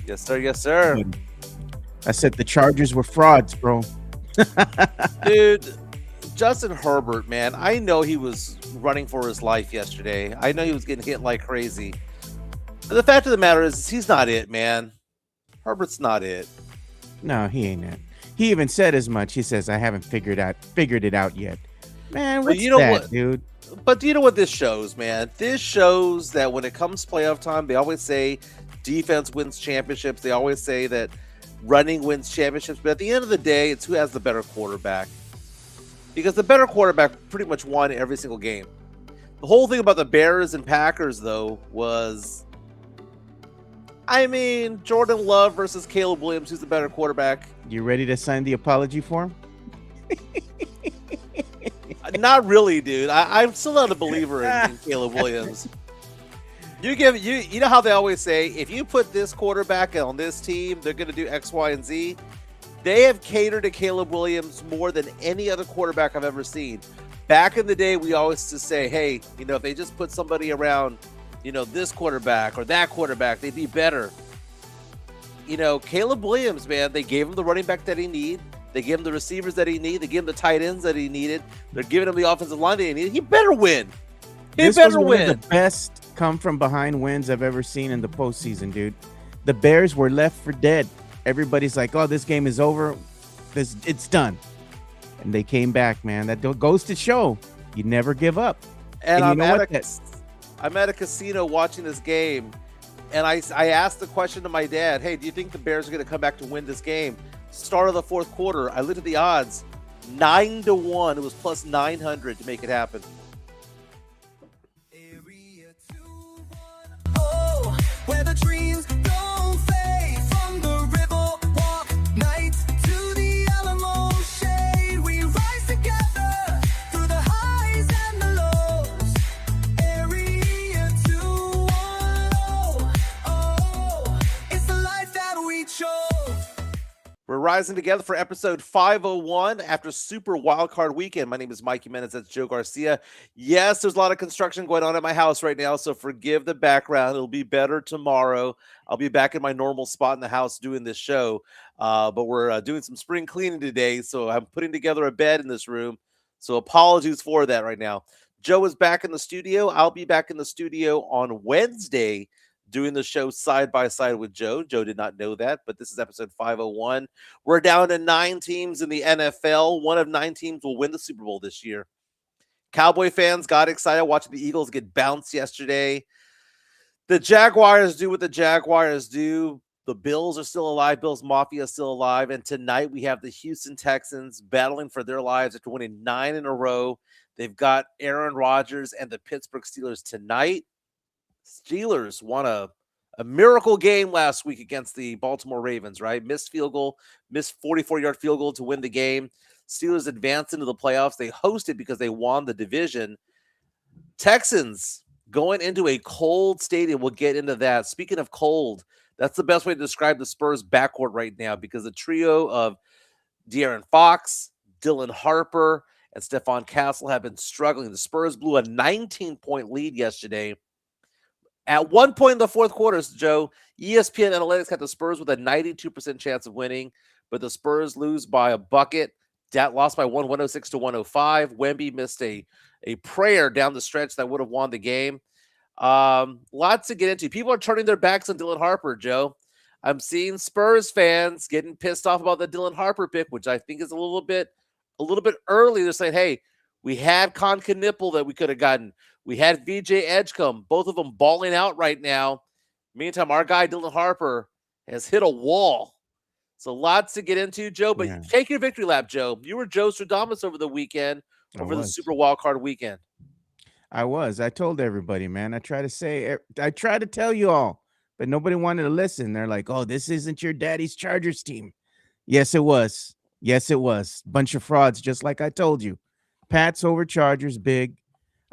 Yes, sir. Yes, sir. Good. I said the Chargers were frauds, bro. Dude, Justin Herbert, man, I know he was running for his life yesterday. I know he was getting hit like crazy. But the fact of the matter is, he's not it, man. Herbert's not it. No, he ain't it. He even said as much. He says, "I haven't figured it out yet." Man, But what's you know that, what? dude? But do you know what this shows, man? This shows that when it comes playoff time, they always say defense wins championships. They always say that running wins championships. But at the end of the day, it's who has the better quarterback. Because the better quarterback pretty much won every single game. The whole thing about the Bears and Packers, though, was Jordan Love versus Caleb Williams, who's the better quarterback? You ready to sign the apology form? Not really, dude. I'm still not a believer in Caleb Williams. You know how they always say, if you put this quarterback on this team, they're going to do X, Y, and Z. They have catered to Caleb Williams more than any other quarterback I've ever seen. Back in the day, we always just say, hey, if they just put somebody around, this quarterback or that quarterback, they'd be better. Caleb Williams, man, they gave him the running back that he needed. They gave him the receivers that he needed. They gave him the tight ends that he needed. They're giving him the offensive line that he needed. He better win. This was one of the best come from behind wins I've ever seen in the postseason, dude. The Bears were left for dead. Everybody's like, "Oh, this game is over. It's done." And they came back, man. That goes to show you never give up. And I'm at a casino watching this game, and I asked the question to my dad, "Hey, do you think the Bears are going to come back to win this game?" Start of the fourth quarter, I looked at the odds, 9-1. It was plus 900 to make it happen. Oh, where the dreams don't fade from the river walk night to the Alamo shade. We rise together through the highs and the lows. Area 210. Oh, it's the life that we chose. We're rising together for episode 501 after Super Wildcard Weekend. My name is Mike Jimenez. That's Joe Garcia. Yes, there's a lot of construction going on at my house right now, so forgive the background. It'll be better tomorrow. I'll be back in my normal spot in the house doing this show, but we're doing some spring cleaning today, so I'm putting together a bed in this room, so apologies for that right now. Joe is back in the studio. I'll be back in the studio on Wednesday doing the show side by side with Joe. Joe did not know that, but this is episode 501. We're down to 9 teams in the NFL. One of 9 teams will win the Super Bowl this year. Cowboy fans got excited watching the Eagles get bounced yesterday. The Jaguars do what the Jaguars do. The Bills are still alive. Bills Mafia is still alive. And tonight we have the Houston Texans battling for their lives after winning 9 in a row. They've got Aaron Rodgers and the Pittsburgh Steelers tonight. Steelers won a miracle game last week against the Baltimore Ravens, right? Missed 44-yard field goal to win the game. Steelers advanced into the playoffs. They hosted because they won the division. Texans going into a cold stadium. We'll get into that. Speaking of cold, that's the best way to describe the Spurs backcourt right now because the trio of De'Aaron Fox, Dylan Harper, and Stephon Castle have been struggling. The Spurs blew a 19-point lead yesterday. At one point in the fourth quarter, Joe, ESPN Analytics had the Spurs with a 92% chance of winning, but the Spurs lose by a bucket. That lost by 106 to 105. Wemby missed a prayer down the stretch that would have won the game. Lots to get into. People are turning their backs on Dylan Harper, Joe. I'm seeing Spurs fans getting pissed off about the Dylan Harper pick, which I think is a little bit early. They're saying, hey, we had Con Knipple that we could have gotten. We had VJ Edgecombe, both of them balling out right now. Meantime, our guy, Dylan Harper, has hit a wall. So lots to get into, Joe, but take your victory lap, Joe. You were Joe Stradamus over the weekend, over the Super Wildcard Weekend. I told everybody, man. I try to tell you all, but nobody wanted to listen. They're like, "Oh, this isn't your daddy's Chargers team." Yes, it was. Bunch of frauds, just like I told you. Pats over Chargers, big.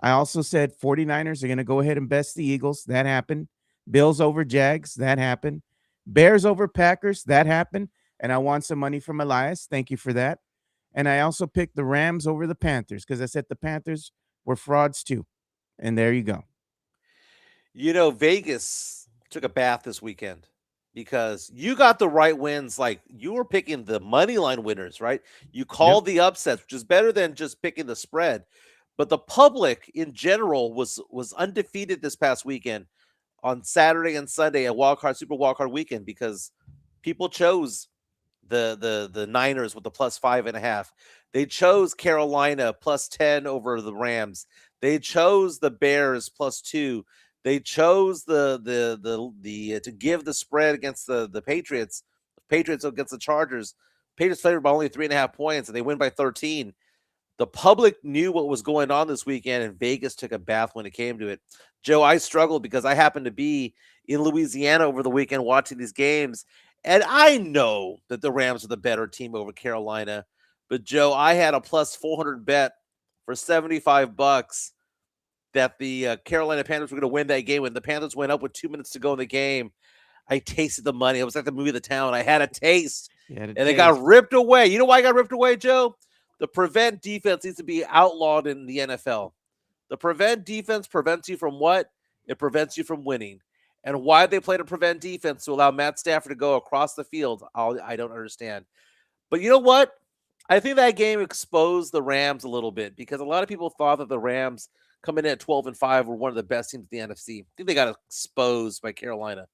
I also said 49ers are going to go ahead and best the Eagles. That happened. Bills over Jags. That happened. Bears over Packers. That happened. And I won some money from Elias. Thank you for that. And I also picked the Rams over the Panthers because I said the Panthers were frauds too. And there you go. Vegas took a bath this weekend. because you got the right wins. Like, you were picking the money line winners, right? You called the upsets, which is better than just picking the spread. But the public in general was undefeated this past weekend on Saturday and Sunday at Super Wildcard weekend, because people chose the Niners with the +5.5. They chose Carolina +10 over the Rams. They chose the Bears +2. They chose the to give the spread against the Patriots. Patriots against the Chargers. Patriots favored by only 3.5 points, and they win by 13. The public knew what was going on this weekend, and Vegas took a bath when it came to it. Joe, I struggled because I happened to be in Louisiana over the weekend watching these games, and I know that the Rams are the better team over Carolina. But Joe, I had a +400 bet for $75 that the Carolina Panthers were going to win that game. When the Panthers went up with 2 minutes to go in the game, I tasted the money. It was like the movie The Town. I had a taste, and it got ripped away. You know why I got ripped away, Joe? The prevent defense needs to be outlawed in the NFL. The prevent defense prevents you from what? It prevents you from winning. And why they played a prevent defense to allow Matt Stafford to go across the field, I don't understand. But you know what? I think that game exposed the Rams a little bit, because a lot of people thought that the Rams coming in at 12-5 were one of the best teams in the NFC. I think they got exposed by Carolina.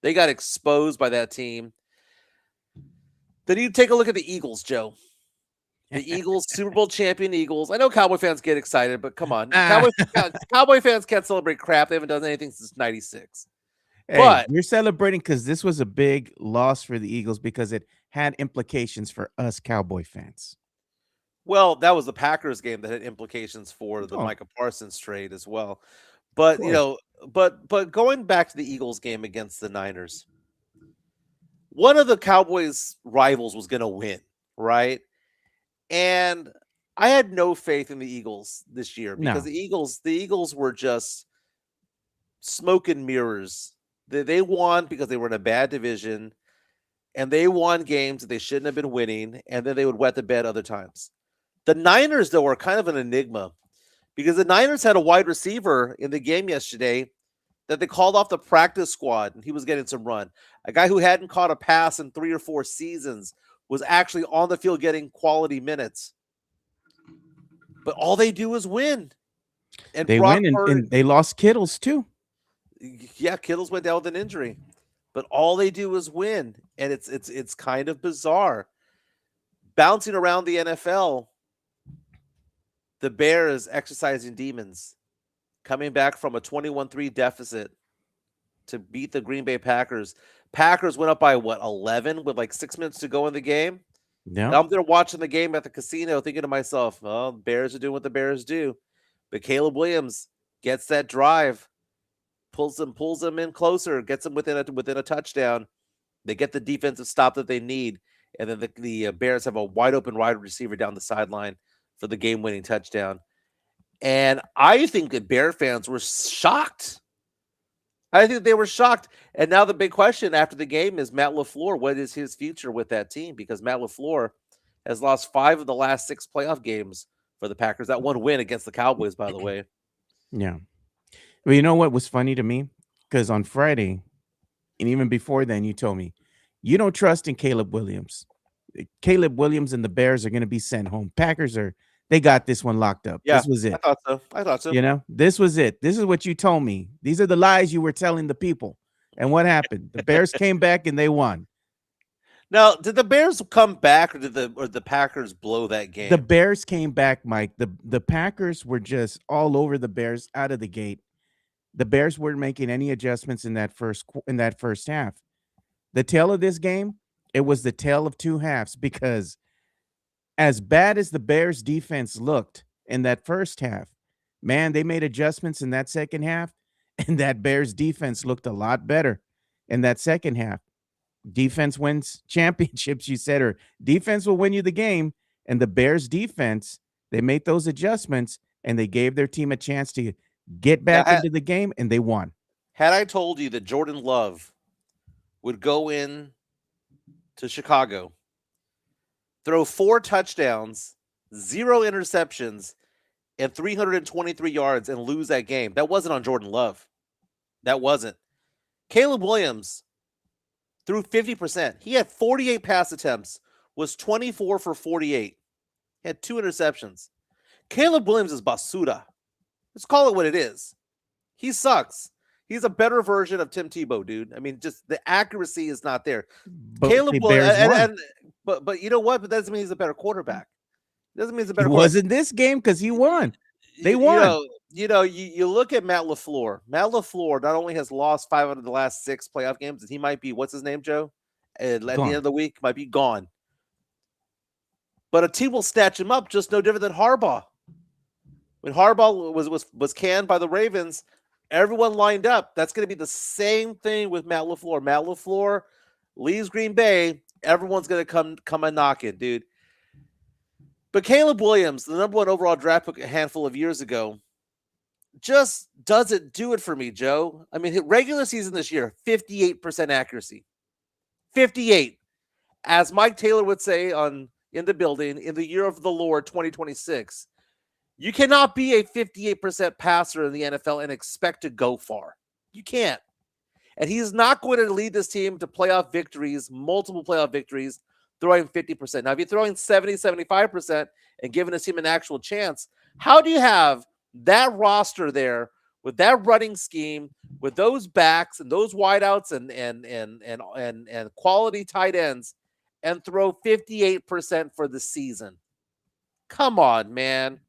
They got exposed by that team. Then you take a look at the Eagles, Joe. The Eagles, Super Bowl champion Eagles. I know Cowboy fans get excited, but come on. Cowboy fans can't celebrate crap. They haven't done anything since 96. Hey, but you're celebrating because this was a big loss for the Eagles, because it had implications for us Cowboy fans. Well, that was the Packers game that had implications for the Micah Parsons trade as well. But, but going back to the Eagles game against the Niners, one of the Cowboys rivals was going to win, right? And I had no faith in the Eagles this year, because the Eagles were just smoke and mirrors. They won because they were in a bad division, and they won games that they shouldn't have been winning, and then they would wet the bed other times. The Niners, though, are kind of an enigma, because the Niners had a wide receiver in the game yesterday that they called off the practice squad, and he was getting some run. A guy who hadn't caught a pass in 3 or 4 seasons was actually on the field getting quality minutes. But all they do is win. And they win, and they lost Kittles too. Yeah, Kittles went down with an injury. But all they do is win. And it's kind of bizarre. Bouncing around the NFL, the Bears exercising demons, coming back from a 21-3 deficit to beat the Green Bay Packers. Packers went up by 11 with like 6 minutes to go in the game. Yeah, I'm there watching the game at the casino, thinking to myself, "Oh, Bears are doing what the Bears do." But Caleb Williams gets that drive, pulls them in closer, gets them within a touchdown. They get the defensive stop that they need, and then the Bears have a wide open wide receiver down the sideline for the game-winning touchdown. And I think that Bear fans were shocked. I think they were shocked. And now the big question after the game is Matt LaFleur. What is his future with that team? Because Matt LaFleur has lost 5 of the last 6 playoff games for the Packers. That one win against the Cowboys, by the way. Yeah. Well, you know what was funny to me? Because on Friday, and even before then, you told me you don't trust in Caleb Williams. Caleb Williams and the Bears are going to be sent home. They got this one locked up. Yeah, this was it. I thought so. You know, this was it. This is what you told me. These are the lies you were telling the people. And what happened? The Bears came back and they won. Now, did the Bears come back, or did the Packers blow that game? The Bears came back, Mike. The Packers were just all over the Bears out of the gate. The Bears weren't making any adjustments in that first half. The tale of this game, it was the tale of 2 halves, because as bad as the Bears defense looked in that first half, man, they made adjustments in that second half, and that Bears defense looked a lot better in that second half. Defense wins championships, you said, or defense will win you the game. And the Bears defense, they made those adjustments, and they gave their team a chance to get back into the game, and they won. Had I told you that Jordan Love would go in to Chicago, throw 4 touchdowns, 0 interceptions, and 323 yards and lose that game, that wasn't on Jordan Love. That wasn't. Caleb Williams threw 50%. He had 48 pass attempts, was 24 for 48. He had 2 interceptions. Caleb Williams is basura. Let's call it what it is. He sucks. He's a better version of Tim Tebow, dude. I mean, just the accuracy is not there. But Caleb the Williams, Bears won. but you know what? But that doesn't mean he's a better quarterback. It doesn't mean he's a He better was in this game because he won. They won. You look at Matt LaFleur. Matt LaFleur not only has lost 5 out of the last 6 playoff games, and he might be, what's his name, Joe? At the end of the week, might be gone. But a team will snatch him up just no different than Harbaugh. When Harbaugh was canned by the Ravens, everyone lined up. That's going to be the same thing with Matt LaFleur. Matt LaFleur leaves Green Bay. Everyone's going to come and knock it, dude. But Caleb Williams, the number 1 overall draft pick a handful of years ago, just doesn't do it for me, Joe. I mean, regular season this year, 58% accuracy. 58. As Mike Taylor would say in the building, in the year of the Lord 2026, you cannot be a 58% passer in the NFL and expect to go far. You can't. And he's not going to lead this team to playoff victories, multiple playoff victories, throwing 50%. Now, if you're throwing 70, 75% and giving this team an actual chance, how do you have that roster there with that running scheme, with those backs and those wideouts and quality tight ends, and throw 58% for the season? Come on, man.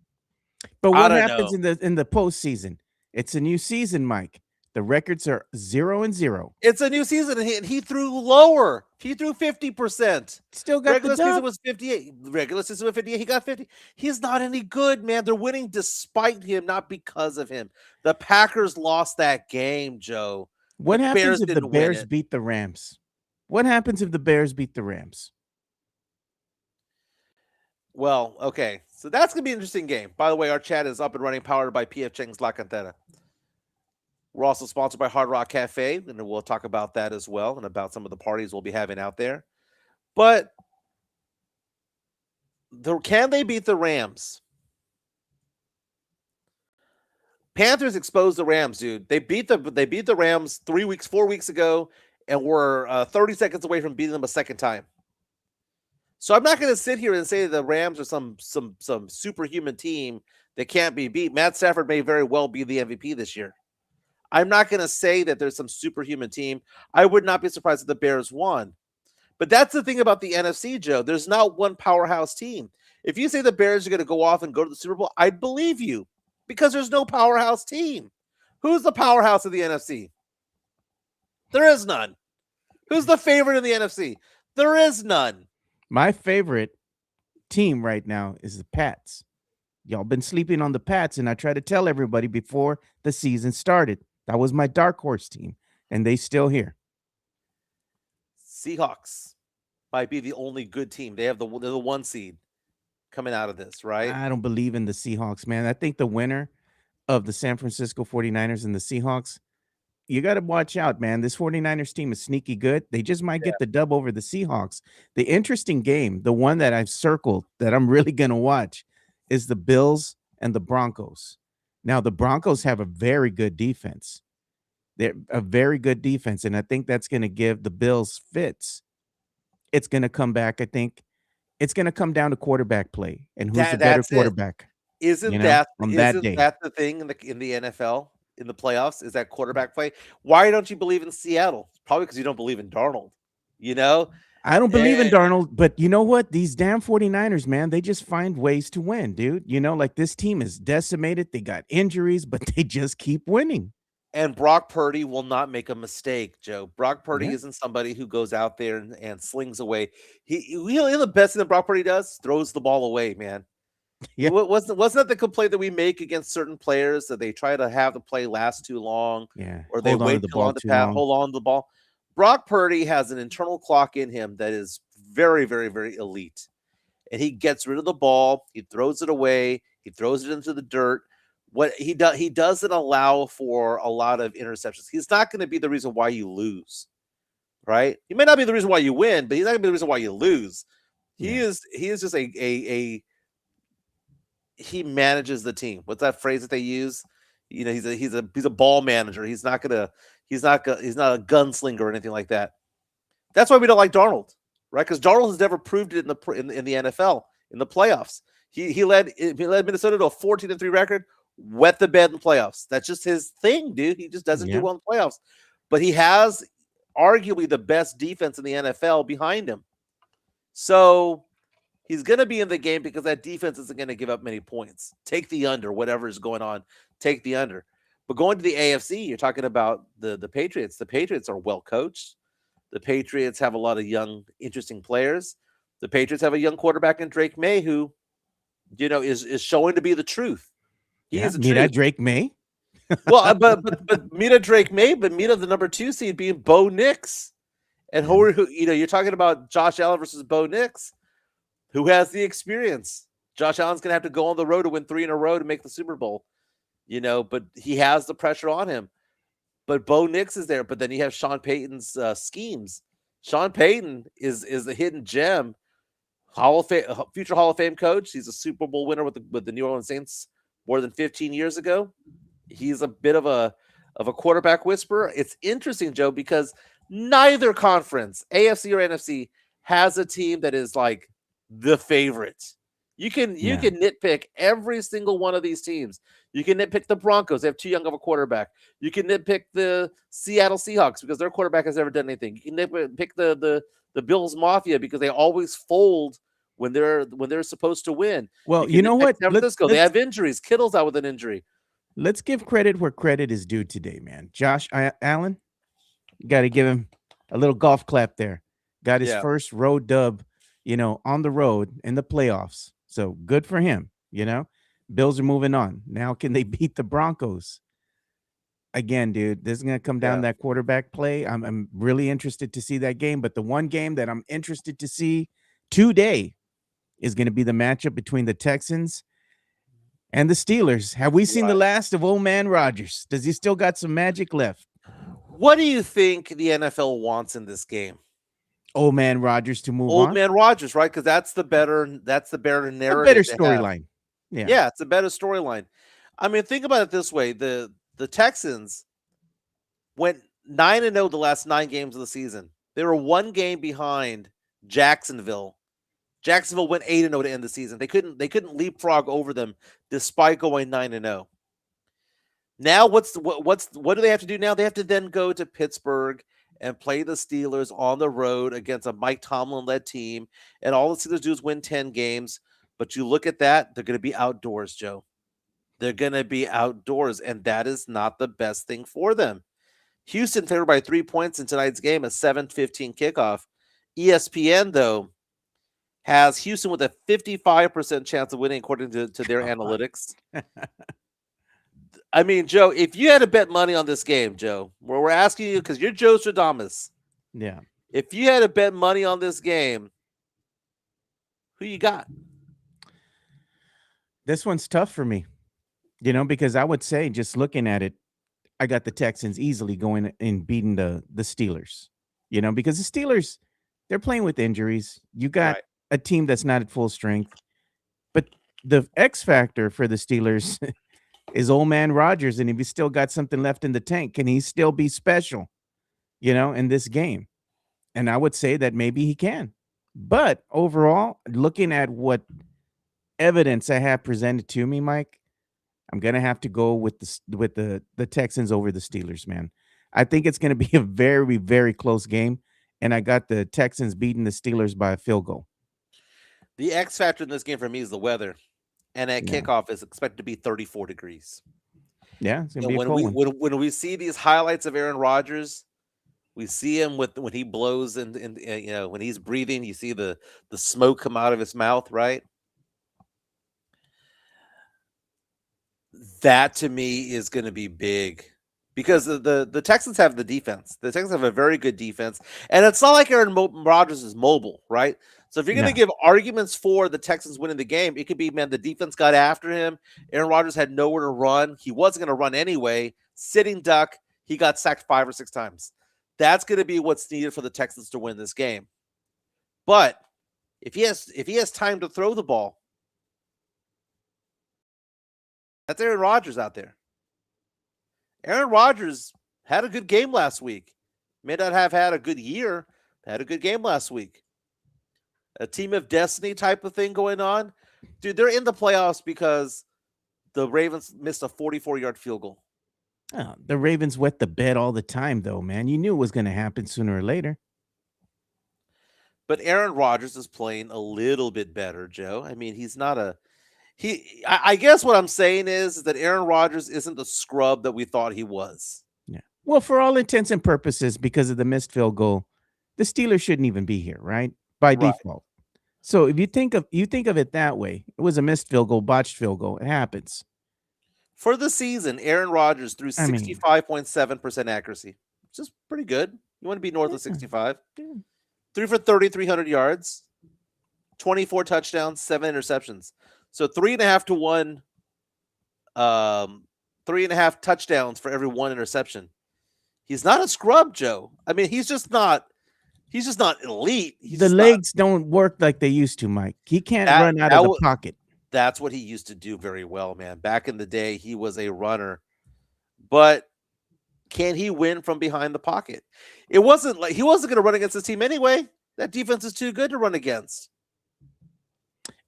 But what happens in the postseason? It's a new season, Mike. The records are 0-0. It's a new season, and he threw lower. He threw 50%. Still got regular the dub. season was 58. Regular season was 58. He got 50. He's not any good, man. They're winning despite him, not because of him. The Packers lost that game, Joe. What happens if the Bears beat the Rams? What happens if the Bears beat the Rams? Well, okay. So that's going to be an interesting game. By the way, our chat is up and running, powered by P.F. Chang's La Cantera. We're also sponsored by Hard Rock Cafe, and we'll talk about that as well and about some of the parties we'll be having out there. But can they beat the Rams? Panthers exposed the Rams, dude. They beat the Rams 4 weeks ago, and we're 30 seconds away from beating them a second time. So I'm not going to sit here and say the Rams are some superhuman team that can't be beat. Matt Stafford may very well be the MVP this year. I'm not going to say that there's some superhuman team. I would not be surprised if the Bears won. But that's the thing about the NFC, Joe. There's not one powerhouse team. If you say the Bears are going to go off and go to the Super Bowl, I'd believe you because there's no powerhouse team. Who's the powerhouse of the NFC? There is none. Who's the favorite in the NFC? There is none. My favorite team right now is the Pats. Y'all been sleeping on the Pats, and I try to tell everybody before the season started. That was my dark horse team, and they still here. Seahawks might be the only good team. They're the 1 seed coming out of this, right? I don't believe in the Seahawks, man. I think the winner of the San Francisco 49ers and the Seahawks, you got to watch out, man. This 49ers team is sneaky good. They just might get the dub over the Seahawks. The interesting game, the one that I've circled that I'm really going to watch, is the Bills and the Broncos. Now, the Broncos have a very good defense. They're a very good defense, and I think that's going to give the Bills fits. It's going to come back. I think it's going to come down to quarterback play and who's the better quarterback. Isn't that the thing in the NFL, in the playoffs, is that quarterback play? Why don't you believe in Seattle? Probably because you don't believe in Darnold. I don't believe in Darnold, but you know what? These damn 49ers, man, they just find ways to win, dude. Like this team is decimated. They got injuries, but they just keep winning. And Brock Purdy will not make a mistake, Joe. Brock Purdy isn't somebody who goes out there and slings away. The best thing that Brock Purdy does, throws the ball away, man. Yeah. Wasn't that the complaint that we make against certain players, that they try to have the play last too long? Yeah. Or they wait too long to hold on to the ball. Brock Purdy has an internal clock in him that is very, very, very elite. And he gets rid of the ball. He throws it away. He throws it into the dirt. What he doesn't allow for a lot of interceptions. He's not going to be the reason why you lose, right? He may not be the reason why you win, but he's not going to be the reason why you lose. He is just he manages the team. What's that phrase that they use? He's a ball manager. He's not a gunslinger or anything like that. That's why we don't like Darnold, right? Because Darnold has never proved it in the NFL in the playoffs. He led Minnesota to a 14-3 record, wet the bed in the playoffs. That's just his thing, dude. He just doesn't do well in the playoffs. But he has arguably the best defense in the NFL behind him. So he's going to be in the game because that defense isn't going to give up many points. Take the under, whatever is going on. Take the under. But going to the AFC, you're talking about the Patriots. The Patriots are well coached. The Patriots have a lot of young, interesting players. The Patriots have a young quarterback in Drake May who, is showing to be the truth. He is the truth. Drake May. Well, but Mita Drake May, but Mita the number 2 seed being Bo Nix. And who you're talking about Josh Allen versus Bo Nix. Who has the experience? Josh Allen's going to have to go on the road to win 3 in a row to make the Super Bowl, but he has the pressure on him. But Bo Nix is there. But then you have Sean Payton's schemes. Sean Payton is a hidden gem, future Hall of Fame coach. He's a Super Bowl winner with the New Orleans Saints more than 15 years ago. He's a bit of a quarterback whisperer. It's interesting, Joe, because neither conference, AFC or NFC, has a team that is like the favorite. You can nitpick every single one of these teams. You can nitpick the Broncos. They have too young of a quarterback. You can nitpick the Seattle Seahawks because their quarterback has never done anything. You can nitpick the Bills Mafia because they always fold when they're supposed to win. Well, you know what? San Francisco, they have injuries. Kittle's out with an injury. Let's give credit where credit is due today, man. Josh Allen, you got to give him a little golf clap there. Got his first road dub, on the road in the playoffs. So good for him, Bills are moving on. Now can they beat the Broncos? Again, dude, this is going to come down to that quarterback play. I'm really interested to see that game. But the one game that I'm interested to see today is going to be the matchup between the Texans and the Steelers. Have we seen the last of old man Rodgers? Does he still got some magic left? What do you think the NFL wants in this game? Old man Rodgers to move on. Old man Rodgers, right? Because that's the better narrative. A better storyline. Yeah, it's a better storyline. I mean, think about it this way: the Texans went 9-0 the last 9 games of the season. They were 1 game behind Jacksonville. Jacksonville went 8-0 to end the season. They couldn't leapfrog over them despite going 9-0. Now what do they have to do now? They have to then go to Pittsburgh and play the Steelers on the road against a Mike Tomlin-led team. And all the Steelers do is win 10 games. But you look at that, they're going to be outdoors, Joe. They're going to be outdoors, and that is not the best thing for them. Houston favored by 3 points in tonight's game, a 7:15 kickoff. ESPN, though, has Houston with a 55% chance of winning according to their analytics. I mean, Joe, if you had to bet money on this game, Joe, where we're asking you because you're Joe Stradamus. Yeah. If you had to bet money on this game, who you got? This one's tough for me, because I would say just looking at it, I got the Texans easily going and beating the Steelers, because the Steelers, they're playing with injuries. You got a team that's not at full strength, but the X factor for the Steelers is old man Rodgers. And if he's still got something left in the tank, can he still be special, in this game? And I would say that maybe he can. But overall, looking at what evidence I have presented to me, Mike, I'm going to have to go with the Texans over the Steelers, man. I think it's going to be a very, very close game. And I got the Texans beating the Steelers by a field goal. The X factor in this game for me is the weather. And at kickoff is expected to be 34 degrees. Yeah, it's going to be a cold one. When we see these highlights of Aaron Rodgers, we see him when he blows and when he's breathing, you see the smoke come out of his mouth, right? That to me is going to be big because the Texans have the defense. The Texans have a very good defense, and it's not like Aaron Rodgers is mobile, right? So if you're going to give arguments for the Texans winning the game, it could be, man, the defense got after him. Aaron Rodgers had nowhere to run. He wasn't going to run anyway. Sitting duck, he got sacked 5 or 6 times. That's going to be what's needed for the Texans to win this game. But if he has time to throw the ball, that's Aaron Rodgers out there. Aaron Rodgers had a good game last week. May not have had a good year, had a good game last week. A team of destiny type of thing going on. Dude, they're in the playoffs because the Ravens missed a 44-yard field goal. Oh, the Ravens wet the bed all the time, though, man. You knew it was going to happen sooner or later. But Aaron Rodgers is playing a little bit better, Joe. I mean, he's not a I guess what I'm saying is that Aaron Rodgers isn't the scrub that we thought he was. Yeah. Well, for all intents and purposes, because of the missed field goal, the Steelers shouldn't even be here, right? By Right. default. So if you think of it that way, it was a missed field goal, botched field goal. It happens. For the season, Aaron Rodgers threw I mean- 65.7% accuracy, which is pretty good. You want to be north of Yeah. 65. Yeah. 3 for 3,300 yards, 24 touchdowns, 7 interceptions. So 3.5 to 1, 3.5 touchdowns for every 1 interception. He's not a scrub, Joe. I mean, he's just not elite. He's The just not- legs don't work like they used to, Mike. He can't run out of the pocket. That's what he used to do very well, man. Back in the day, he was a runner. But can he win from behind the pocket? It wasn't like he wasn't going to run against this team anyway. That defense is too good to run against.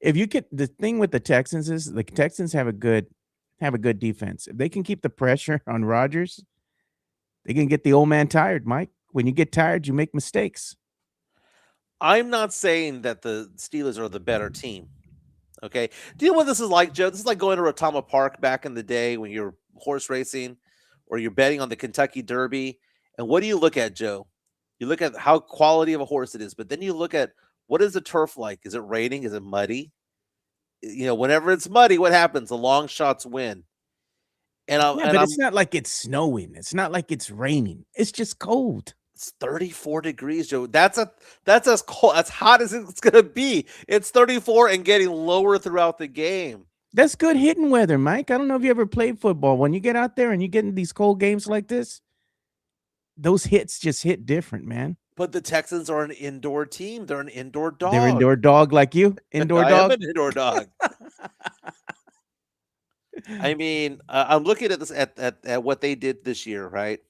If you get the thing with the Texans is the Texans have a good defense. If they can keep the pressure on Rodgers, they can get the old man tired, Mike. When you get tired, you make mistakes. I'm not saying that the Steelers are the better team. Okay. Do you know what this is like, Joe? This is like going to Rotama Park back in the day when you're horse racing or you're betting on the Kentucky Derby. And what do you look at, Joe? You look at how quality of a horse it is, but then you look at what is the turf like? Is it raining? Is it muddy? You know, whenever it's muddy, what happens? The long shots win. But it's not like it's snowing. It's not like it's raining. It's just cold. It's 34 degrees, Joe. That's as cold, as hot as it's gonna be. It's 34 and getting lower throughout the game. That's good hitting weather, Mike. I don't know if you ever played football. When you get out there and you get in these cold games like this, those hits just hit different, man. But the Texans are an indoor team. They're an indoor dog. They're indoor dog like you. Indoor I dog. am an indoor dog. I mean, I'm looking at this at what they did this year, right?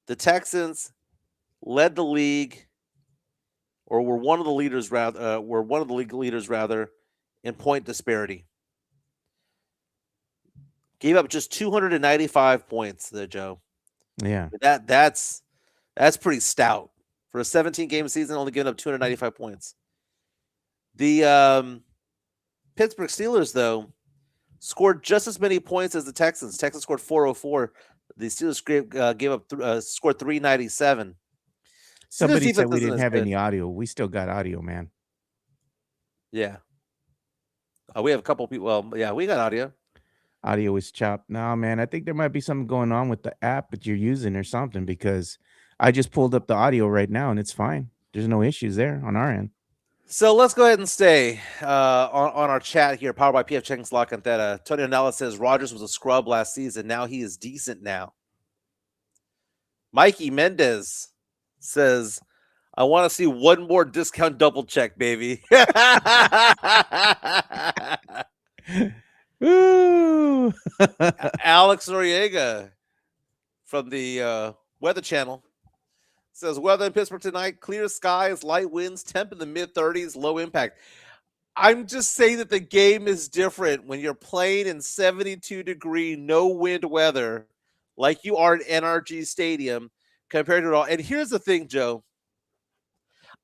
The Texans led the league, or were one of the leaders rather. Were one of the league leaders rather in point disparity. Gave up just 295 points there, Joe. Yeah. That's pretty stout for a 17-game season. Only giving up 295 points. The Pittsburgh Steelers, though, scored just as many points as the Texans. Texans scored 404. The Steelers gave up scored 397. Somebody Steelers said defense we isn't didn't as have good. any audio. We still got audio, man. Yeah. We have a couple people. Well, yeah, we got audio. Audio is chopped. No, man. I think there might be something going on with the app that you're using or something, because I just pulled up the audio right now and it's fine. There's no issues there on our end. So let's go ahead and stay on our chat here, powered by PF Chang's La Cantera. Tony Anella says Rodgers was a scrub last season. Now he is decent now. Mikey Mendez says, I want to see one more discount double check, baby. Ooh. Alex Noriega from the Weather Channel says, weather in Pittsburgh tonight, clear skies, light winds, temp in the mid-30s, low impact. I'm just saying that the game is different when you're playing in 72-degree, no wind weather like you are at NRG Stadium compared to it all. And here's the thing, Joe.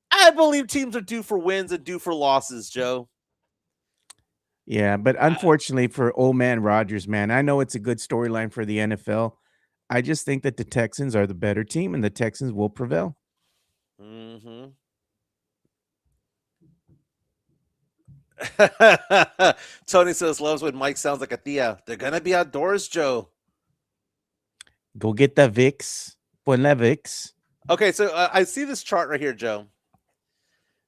I believe teams are due for wins and due for losses, Joe. Yeah, but unfortunately for old man Rodgers, man, I know it's a good storyline for the NFL. I just think that the Texans are the better team and the Texans will prevail. Mm-hmm. Tony says loves when Mike sounds like a Thea. They're gonna be outdoors, Joe. Go get the Vicks. Pon la Vicks. Okay, so I see this chart right here, Joe.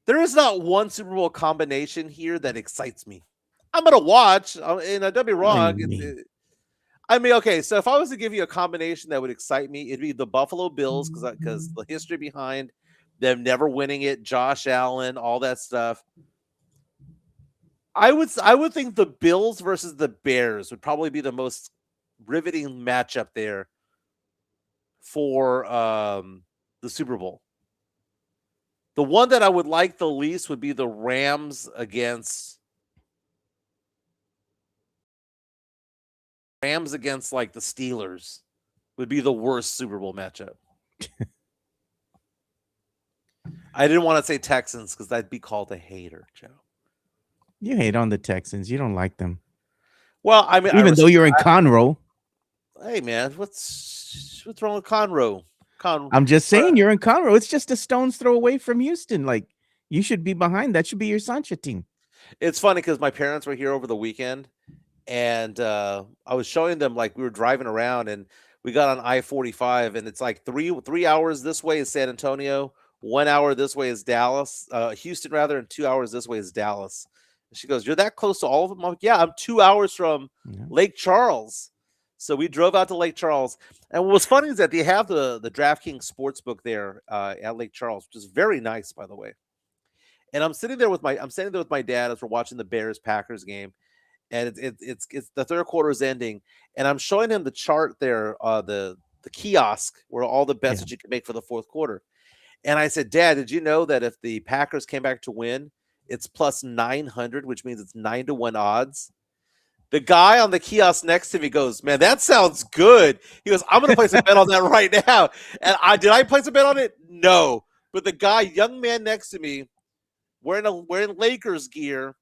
There is not one Super Bowl combination here that excites me. I'm gonna watch, and don't be wrong. I mean, okay, so if I was to give you a combination that would excite me, it'd be the Buffalo Bills because the history behind them never winning it, Josh Allen, all that stuff. I would think the Bills versus the Bears would probably be the most riveting matchup there for the Super Bowl. The one that I would like the least would be the Rams against like the Steelers would be the worst Super Bowl matchup. I didn't want to say Texans because that'd be called a hater, Joe. You hate on the Texans. You don't like them. Well, I mean, even though you're in Conroe. Hey, man, what's wrong with Conroe? I'm just saying you're in Conroe. It's just a stone's throw away from Houston. Like, you should be behind. That should be your Sancha team. It's funny because my parents were here over the weekend, and I was showing them, like, we were driving around, and we got on I-45, and it's like three hours this way is San Antonio, 1 hour this way is Dallas, Houston rather, and 2 hours this way is Dallas. And she goes, "You're that close to all of them?" I'm like, "Yeah, I'm 2 hours from Lake Charles." So we drove out to Lake Charles, and what was funny is that they have the DraftKings Sportsbook there at Lake Charles, which is very nice, by the way. And I'm sitting there with my dad as we're watching the Bears-Packers game, and it's the third quarter is ending, and I'm showing him the chart there, the kiosk where all the bets that you can make for the fourth quarter. And I said, "Dad, did you know that if the Packers came back to win, it's plus 900, which means it's 9-1 odds?" The guy on the kiosk next to me goes, "Man, that sounds good." He goes, "I'm going to place a bet on that right now." And did I place a bet on it? No. But the young man next to me, wearing Lakers gear,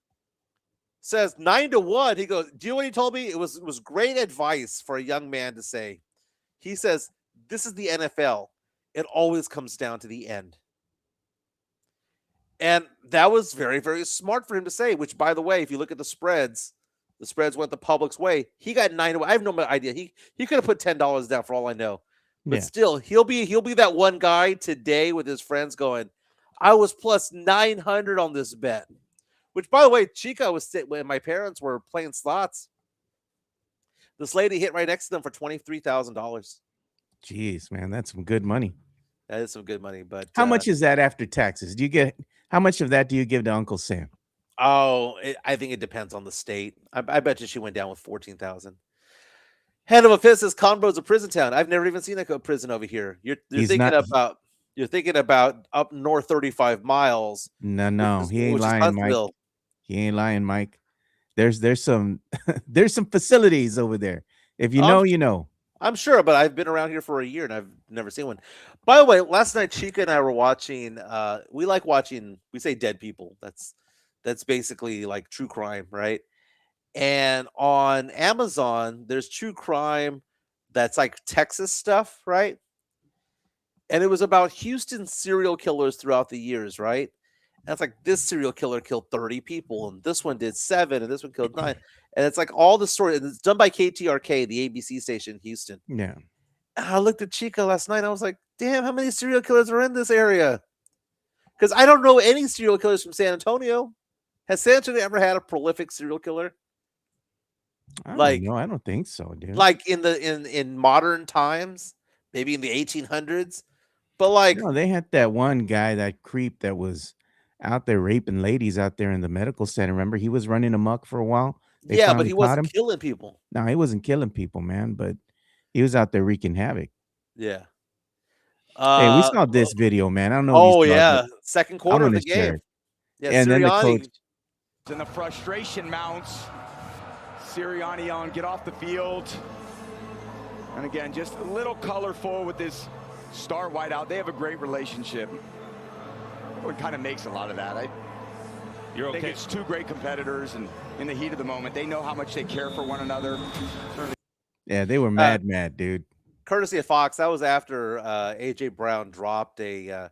says 9-1. He goes, "Do you know what he told me? It was great advice for a young man to say." He says, "This is the NFL. It always comes down to the end." And that was very, very smart for him to say, which, by the way, if you look at the spreads went the public's way. He got 9-1. I have no idea. He could have put $10 down for all I know. But still, he'll be that one guy today with his friends going, "I was plus 900 on this bet." Which, by the way, Chica was sitting when my parents were playing slots. This lady hit right next to them for $23,000. Jeez, man, that's some good money. That is some good money. But how much is that after taxes? How much of that do you give to Uncle Sam? Oh, I think it depends on the state. I bet you she went down with 14,000. Head of a fist says Conroe's a prison town. I've never even seen a prison over here. You're thinking about up north 35 miles. No, he ain't lying, Mike. He ain't lying, Mike. There's some there's some facilities over there. If you know, you know. I'm sure, but I've been around here for a year and I've never seen one. By the way, last night Chica and I were watching. We like watching. We say dead people. That's basically like true crime, right? And on Amazon, there's true crime that's like Texas stuff, right? And it was about Houston serial killers throughout the years, right? And it's like this serial killer killed 30 people, and this one did 7, and this one killed 9. And it's like all the story, and it's done by KTRK, the ABC station in Houston. Yeah. And I looked at Chica last night, and I was like, damn, how many serial killers are in this area? Because I don't know any serial killers from San Antonio. Has San Antonio ever had a prolific serial killer? I don't think so, dude. Like in modern times, maybe in the 1800s. But like, no, they had that one guy, that creep that was out there raping ladies out there in the medical center. Remember, he was running amok for a while. Yeah, but he wasn't killing people. No, he wasn't killing people, man. But he was out there wreaking havoc. Yeah. Hey, we saw this video, man. I don't know. Oh yeah, second quarter of the game. Share. Yeah, and then the coach. And the frustration mounts. Sirianni on, get off the field. And again, just a little colorful with this star wideout. They have a great relationship. It kind of makes a lot of that. You're okay. I think it's two great competitors, and in the heat of the moment, they know how much they care for one another. Yeah, they were mad, dude. Courtesy of Fox, that was after AJ Brown dropped a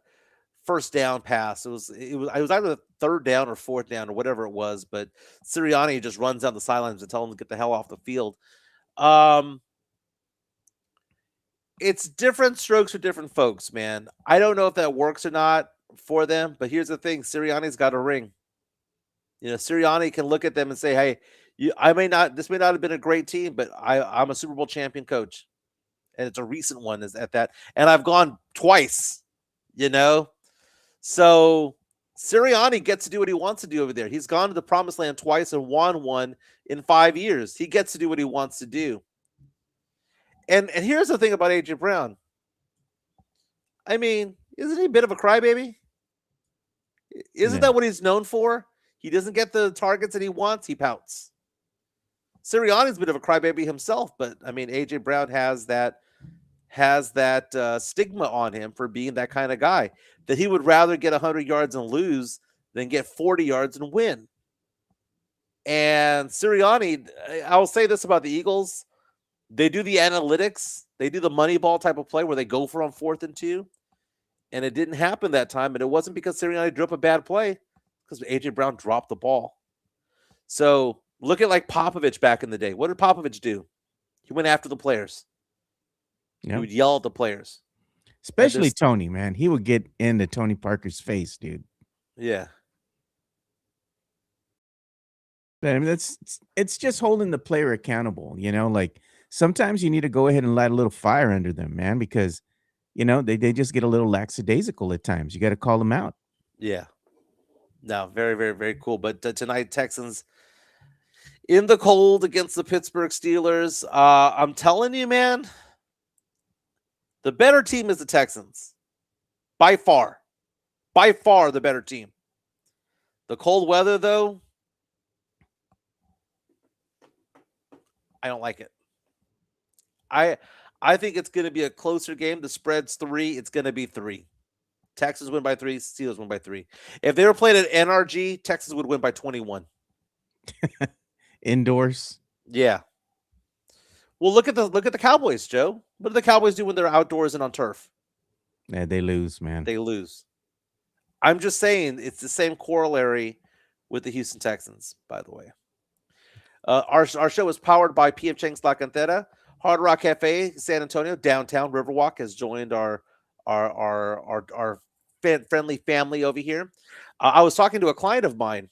first down pass. It was either the third down or fourth down or whatever it was, but Sirianni just runs down the sidelines and tells him to get the hell off the field. It's different strokes for different folks, man. I don't know if that works or not for them, but here's the thing. Sirianni's got a ring. You know, Sirianni can look at them and say, hey, this may not have been a great team, but I'm a Super Bowl champion coach. And it's a recent one is at that. And I've gone twice, you know? So Sirianni gets to do what he wants to do over there. He's gone to the promised land twice and won one in 5 years. He gets to do what he wants to do. And here's the thing about AJ Brown. I mean, isn't he a bit of a crybaby? Isn't Yeah. that what he's known for? He doesn't get the targets that he wants, he pouts. Sirianni's a bit of a crybaby himself, but I mean, AJ Brown has that stigma on him for being that kind of guy, that he would rather get 100 yards and lose than get 40 yards and win. And Sirianni, I'll say this about the Eagles. They do the analytics. They do the money ball type of play where they go for on 4th and 2. And it didn't happen that time. And it wasn't because Sirianni drew up a bad play, because AJ Brown dropped the ball. So look at like Popovich back in the day. What did Popovich do? He went after the players. Yep. He would yell at the players. Especially Tony, man. He would get into Tony Parker's face, dude. Yeah. I mean, it's just holding the player accountable, you know, like sometimes you need to go ahead and light a little fire under them, man, because, you know, they just get a little lackadaisical at times. You got to call them out. Yeah. No, very, very, very cool. But tonight, Texans in the cold against the Pittsburgh Steelers. I'm telling you, man, the better team is the Texans. By far. By far the better team. The cold weather, though, I don't like it. I think it's going to be a closer game. The spread's 3. It's going to be 3. Texans win by 3. Steelers win by 3. If they were playing at NRG, Texans would win by 21. Indoors. Yeah. Well, look at the Cowboys, Joe. What do the Cowboys do when they're outdoors and on turf? Yeah, they lose, man. They lose. I'm just saying it's the same corollary with the Houston Texans, by the way. Our show is powered by P.F. Chang's La Cantera. Hard Rock Cafe, San Antonio, downtown Riverwalk has joined our friendly family over here. I was talking to a client of mine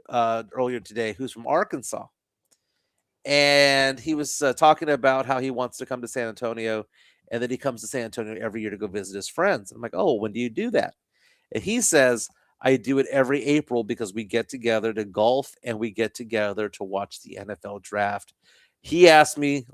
earlier today who's from Arkansas. And he was talking about how he wants to come to San Antonio, and then he comes to San Antonio every year to go visit his friends. And I'm like, oh, when do you do that? And he says, I do it every April because we get together to golf and we get together to watch the NFL draft. He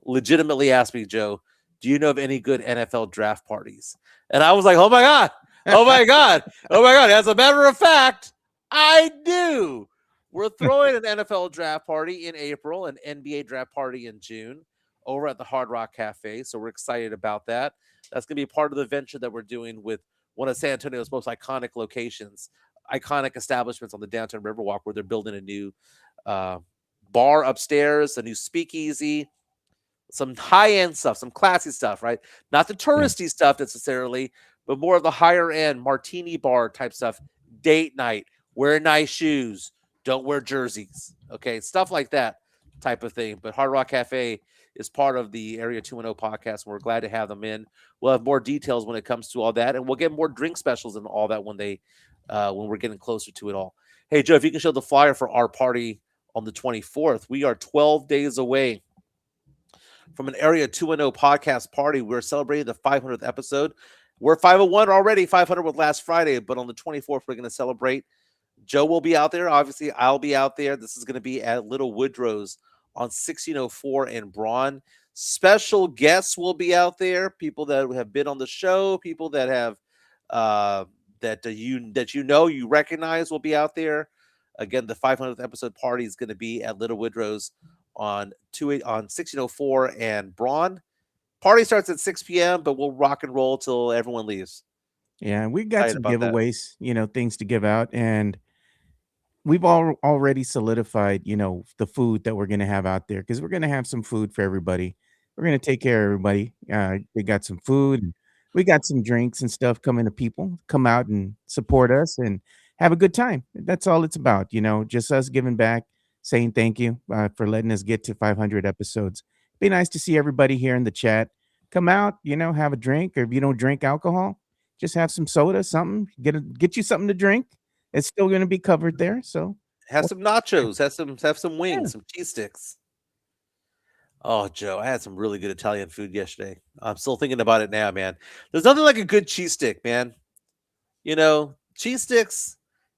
legitimately asked me, Joe, do you know of any good NFL draft parties? And I was like, oh my God, oh my God, oh my God. As a matter of fact, I do. We're throwing an NFL draft party in April, an NBA draft party in June over at the Hard Rock Cafe. So we're excited about that. That's going to be part of the venture that we're doing with one of San Antonio's most iconic locations, iconic establishments on the downtown Riverwalk, where they're building a new bar upstairs, a new speakeasy, some high-end stuff, some classy stuff, right? Not the touristy stuff necessarily, but more of the higher-end martini bar type stuff, date night, wear nice shoes, don't wear jerseys, okay? Stuff like that type of thing. But Hard Rock Cafe is part of the Area 210 podcast, and we're glad to have them in. We'll have more details when it comes to all that, and we'll get more drink specials and all that when we're getting closer to it all. Hey, Joe, if you can show the flyer for our party on the 24th. We are 12 days away from an Area 210 podcast party. We're celebrating the 500th episode. We're 501 already. 500 was last Friday, but on the 24th, we're going to celebrate. Joe will be out there. Obviously, I'll be out there. This is going to be at Little Woodrow's on 1604 and Braun. Special guests will be out there. People that have been on the show, people that have you recognize will be out there. Again, the 500th episode party is going to be at Little Woodrow's on 1604 and Braun. Party starts at 6 p.m., but we'll rock and roll till everyone leaves. Yeah, we got some giveaways, that. Things to give out, and we've already solidified, the food that we're going to have out there, because we're going to have some food for everybody. We're going to take care of everybody. We got some food, and we got some drinks and stuff coming to people. Come out and support us and have a good time. That's all it's about, just us giving back, saying thank you for letting us get to 500 episodes. Be nice to see everybody here in the chat. Come out, have a drink, or if you don't drink alcohol, just have some soda, something. Get you something to drink. It's still going to be covered there. So have some nachos, have some wings, some cheese sticks. Oh, Joe, I had some really good Italian food yesterday. I'm still thinking about it now, man. There's nothing like a good cheese stick, man. Cheese sticks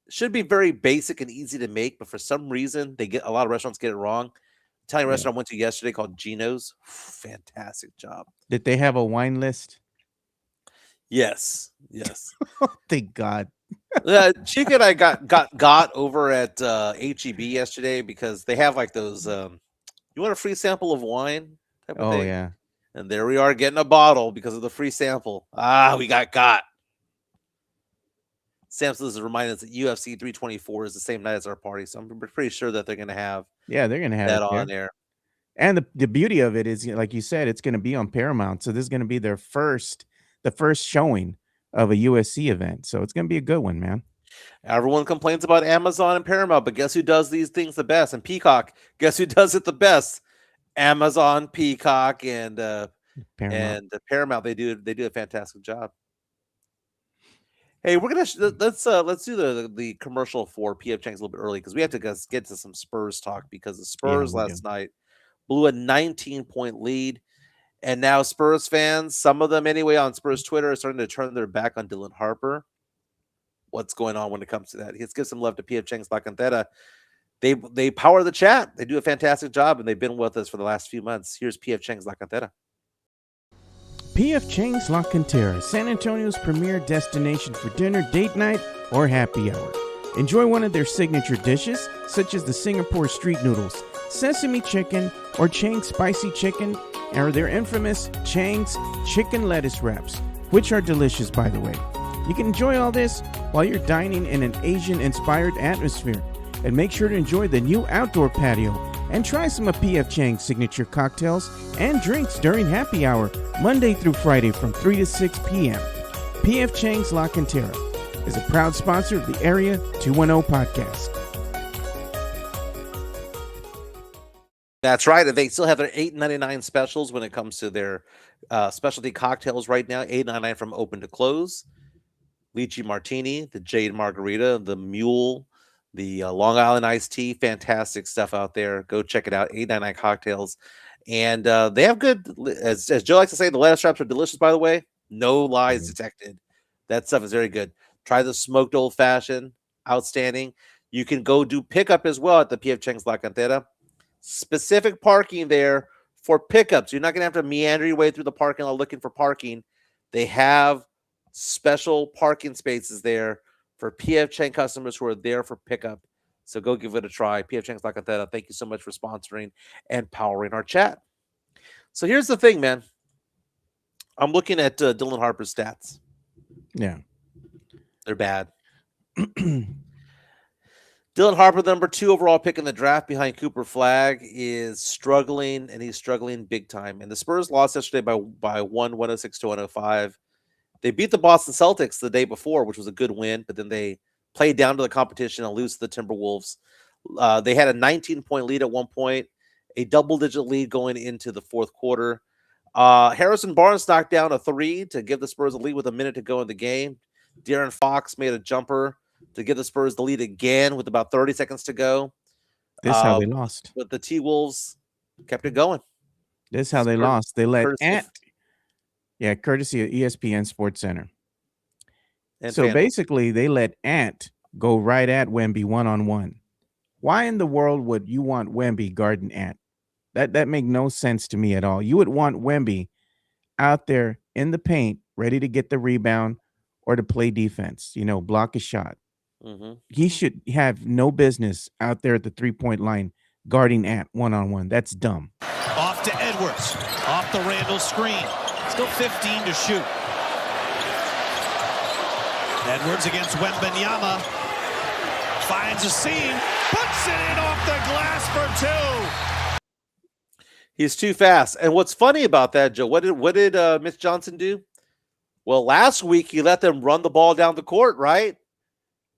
should be very basic and easy to make, but for some reason, a lot of restaurants get it wrong. Italian restaurant I went to yesterday called Gino's. Fantastic job. Did they have a wine list? Yes. Oh, thank God. Chica and I got over at HEB yesterday because they have like those. You want a free sample of wine type of Oh thing, yeah. and there we are getting a bottle because of the free sample. We got. Samson is reminding us that UFC 324 is the same night as our party, so I'm pretty sure that they're going to have Yeah, they're gonna have that it there. on there. And the beauty of it is, like you said, it's gonna be on Paramount. So this is gonna be the first showing of a USC event. So it's gonna be a good one, man. Everyone complains about Amazon and Paramount, but guess who does these things the best? And Peacock, guess who does it the best? Amazon, Peacock, and Paramount. Paramount. They do a fantastic job. Hey, we're gonna let's do the commercial for PF Chang's a little bit early because we have to get to some Spurs talk because the Yeah, Spurs we do. last night blew a 19-point lead, and now Spurs fans, some of them anyway, on Spurs Twitter are starting to turn their back on Dylan Harper. What's going on when it comes to that? Let's give some love to PF Chang's La Cantera. They power the chat. They do a fantastic job, and they've been with us for the last few months. Here's PF Chang's La Cantera. PF Chang's La Cantera, San Antonio's premier destination for dinner, date night, or happy hour. Enjoy one of their signature dishes, such as the Singapore street noodles, sesame chicken, or Chang's spicy chicken, or their infamous Chang's chicken lettuce wraps, which are delicious, by the way. You can enjoy all this while you're dining in an Asian-inspired atmosphere. And make sure to enjoy the new outdoor patio and try some of PF Chang's signature cocktails and drinks during happy hour, Monday through Friday from 3 to 6 p.m. PF Chang's La Cantera is a proud sponsor of the Area 210 podcast. That's right. And they still have their $8.99 specials when it comes to their specialty cocktails right now. $8.99 from open to close. Lychee Martini, the Jade Margarita, the Mule, the Long Island Iced Tea. Fantastic stuff out there. Go check it out. $8.99 cocktails. And they have good, as Joe likes to say, the lettuce wraps are delicious, by the way. No lies detected. That stuff is very good. Try the smoked old fashioned. Outstanding. You can go do pickup as well at the PF Chang's La Cantera. Specific parking there for pickups. You're not going to have to meander your way through the parking lot looking for parking. They have special parking spaces there for PF Chang customers who are there for pickup. So go give it a try. PF Chang's La Cantera. Thank you so much for sponsoring and powering our chat. So here's the thing, man. I'm looking at Dylan Harper's stats. Yeah. They're bad. Dylan Harper, the number 2 overall pick in the draft behind Cooper Flagg, is struggling, and he's struggling big time. And the Spurs lost yesterday by 106 to 105. They beat the Boston Celtics the day before, which was a good win, but then they played down to the competition and lose to the Timberwolves. They had a 19-point lead at one point, a double-digit lead going into the fourth quarter. Harrison Barnes knocked down a 3 to give the Spurs a lead with a minute to go in the game. De'Aaron Fox made a jumper to give the Spurs the lead again with about 30 seconds to go. This is how they lost. But the T-Wolves kept it going. This is how they lost. They let Ant. Courtesy of ESPN Sports Center. And so FanDuel. basically, they let Ant go right at Wemby one-on-one. Why in the world would you want Wemby guarding Ant? That make no sense to me at all. You would want Wemby out there in the paint, ready to get the rebound or to play defense, block a shot. Mm-hmm. He should have no business out there at the three-point line guarding Ant one-on-one. That's dumb. Off to Edwards. Off the Randall screen. Still 15 to shoot. Edwards against Wembanyama. Finds a seam. Puts it in off the glass for 2. He's too fast. And what's funny about that, Joe, what did Mitch Johnson do? Well, last week he let them run the ball down the court, right?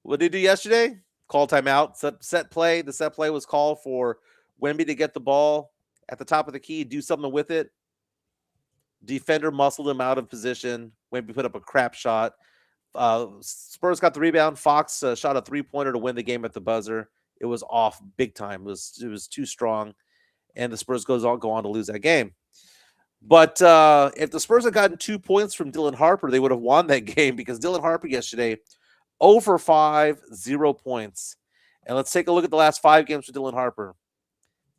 What did he do yesterday? Call timeout, set play. The set play was called for Wemby to get the ball at the top of the key, do something with it. Defender muscled him out of position. Wemby put up a crap shot. Spurs got the rebound. Fox shot a 3-pointer to win the game at the buzzer. It was off big time. It was too strong, and the Spurs go on to lose that game. But if the Spurs had gotten 2 points from Dylan Harper, they would have won that game because Dylan Harper yesterday 0 for 5, 0 points. And let's take a look at the last 5 games for Dylan Harper.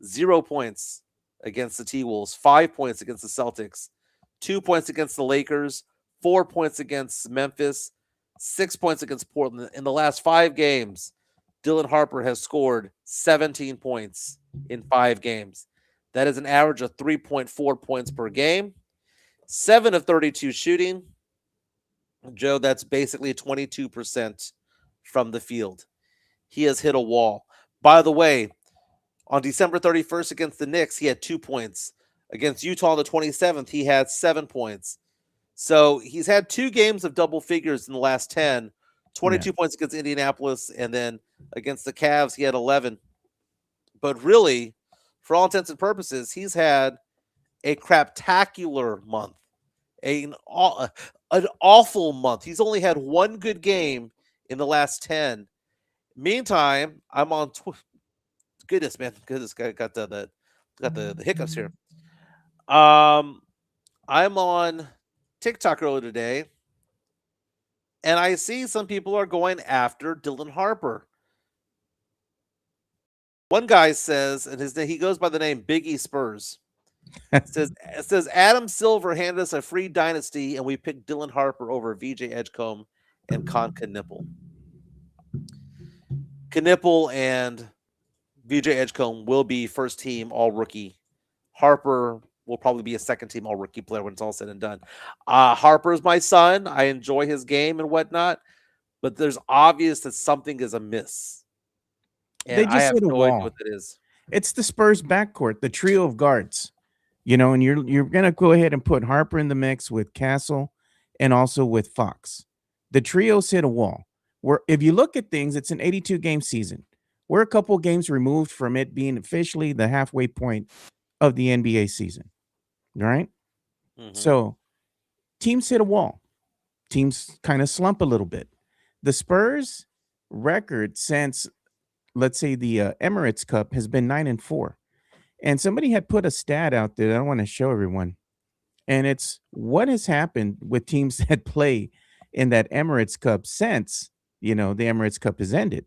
0 points against the T-Wolves, 5 points against the Celtics, 2 points against the Lakers, 4 points against Memphis, 6 points against Portland. In the last 5 games, Dylan Harper has scored 17 points in 5 games. That is an average of 3.4 points per game. 7 of 32 shooting. Joe, that's basically 22% from the field. He has hit a wall. By the way, on December 31st against the Knicks, he had 2 points. Against Utah on the 27th, he had 7 points. So he's had 2 games of double figures in the last 10. 22 points against Indianapolis, and then against the Cavs, he had 11. But really, for all intents and purposes, he's had a craptacular month, an awful month. He's only had 1 good game in the last 10. Meantime, I'm on goodness, man. Goodness, got the hiccups here. I'm on TikTok earlier today, and I see some people are going after Dylan Harper. One guy says, and he goes by the name Biggie Spurs. It says Adam Silver handed us a free dynasty, and we picked Dylan Harper over VJ Edgecombe and Con Knipple. Knipple and VJ Edgecombe will be first team all rookie. Harper will probably be a second team all rookie player when it's all said and done. Harper's my son. I enjoy his game and whatnot, but there's obvious that something is amiss. And They just I have hit a no idea wall. what it is. It's the Spurs backcourt, the trio of guards. And you're gonna go ahead and put Harper in the mix with Castle and also with Fox. The trios hit a wall. Where if you look at things, it's an 82 game season. We're a couple games removed from it being officially the halfway point of the NBA season. Right? Mhm. So teams hit a wall. Teams kind of slump a little bit. The Spurs record since, let's say, the Emirates Cup has been 9-4. And somebody had put a stat out there that I want to show everyone. And it's what has happened with teams that play in that Emirates Cup since, the Emirates Cup has ended.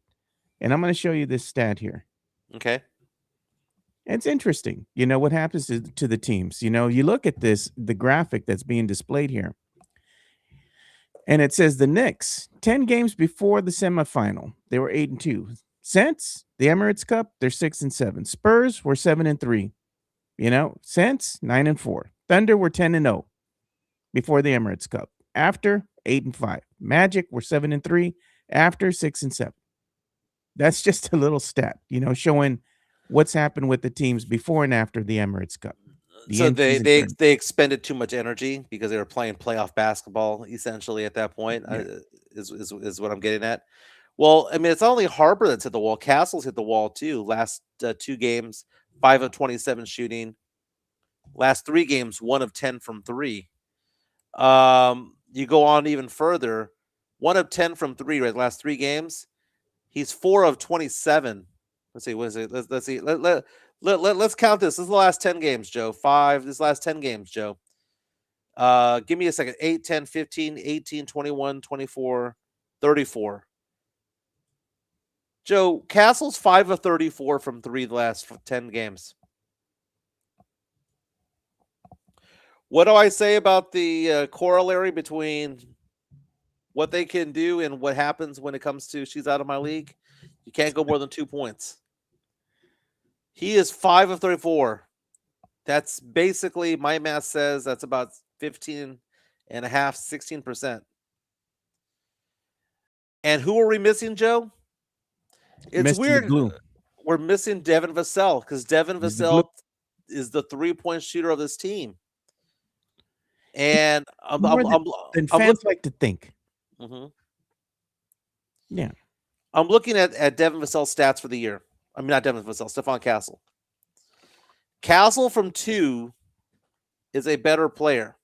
And I'm going to show you this stat here. Okay. It's interesting. What happens to the teams. You look at the graphic that's being displayed here. And it says the Knicks, 10 games before the semifinal, they were 8-2. Since the Emirates Cup, they're 6-7. Spurs were 7-3. Since 9-4. Thunder were 10-0 before the Emirates Cup. After 8-5. Magic were 7-3. After 6-7. That's just a little stat, showing what's happened with the teams before and after the Emirates Cup. So they expended too much energy because they were playing playoff basketball essentially at that point. Is what I'm getting at. Well, I mean, it's not only Harper that's hit the wall. Castle's hit the wall too. Last 2 games, 5 of 27 shooting. Last 3 games, 1 of 10 from 3. You go on even further, 1 of 10 from 3. Right, last 3 games, he's 4 of 27. Let's see, what is it? Let's see. Let's count this. This is the last 10 games, Joe. 5. This last 10 games, Joe. Give me a second. 8, 10, 15, 18, 21, 24, 34. Joe, Castle's 5 of 34 from 3 the last 10 games. What do I say about the corollary between what they can do and what happens when it comes to she's out of my league? You can't go more than 2 points. He is 5 of 34. That's basically, my math says that's about 15.5, 16%. And who are we missing, Joe? It's Mr. weird. Glue. We're missing Devin Vassell because Devin Vassell is the 3-point shooter of this team. And And fans like to think. Mhm. Yeah. I'm looking at Devin Vassell's stats for the year. I mean, not Devin Vassell, Stephon Castle. Castle from 2 is a better player.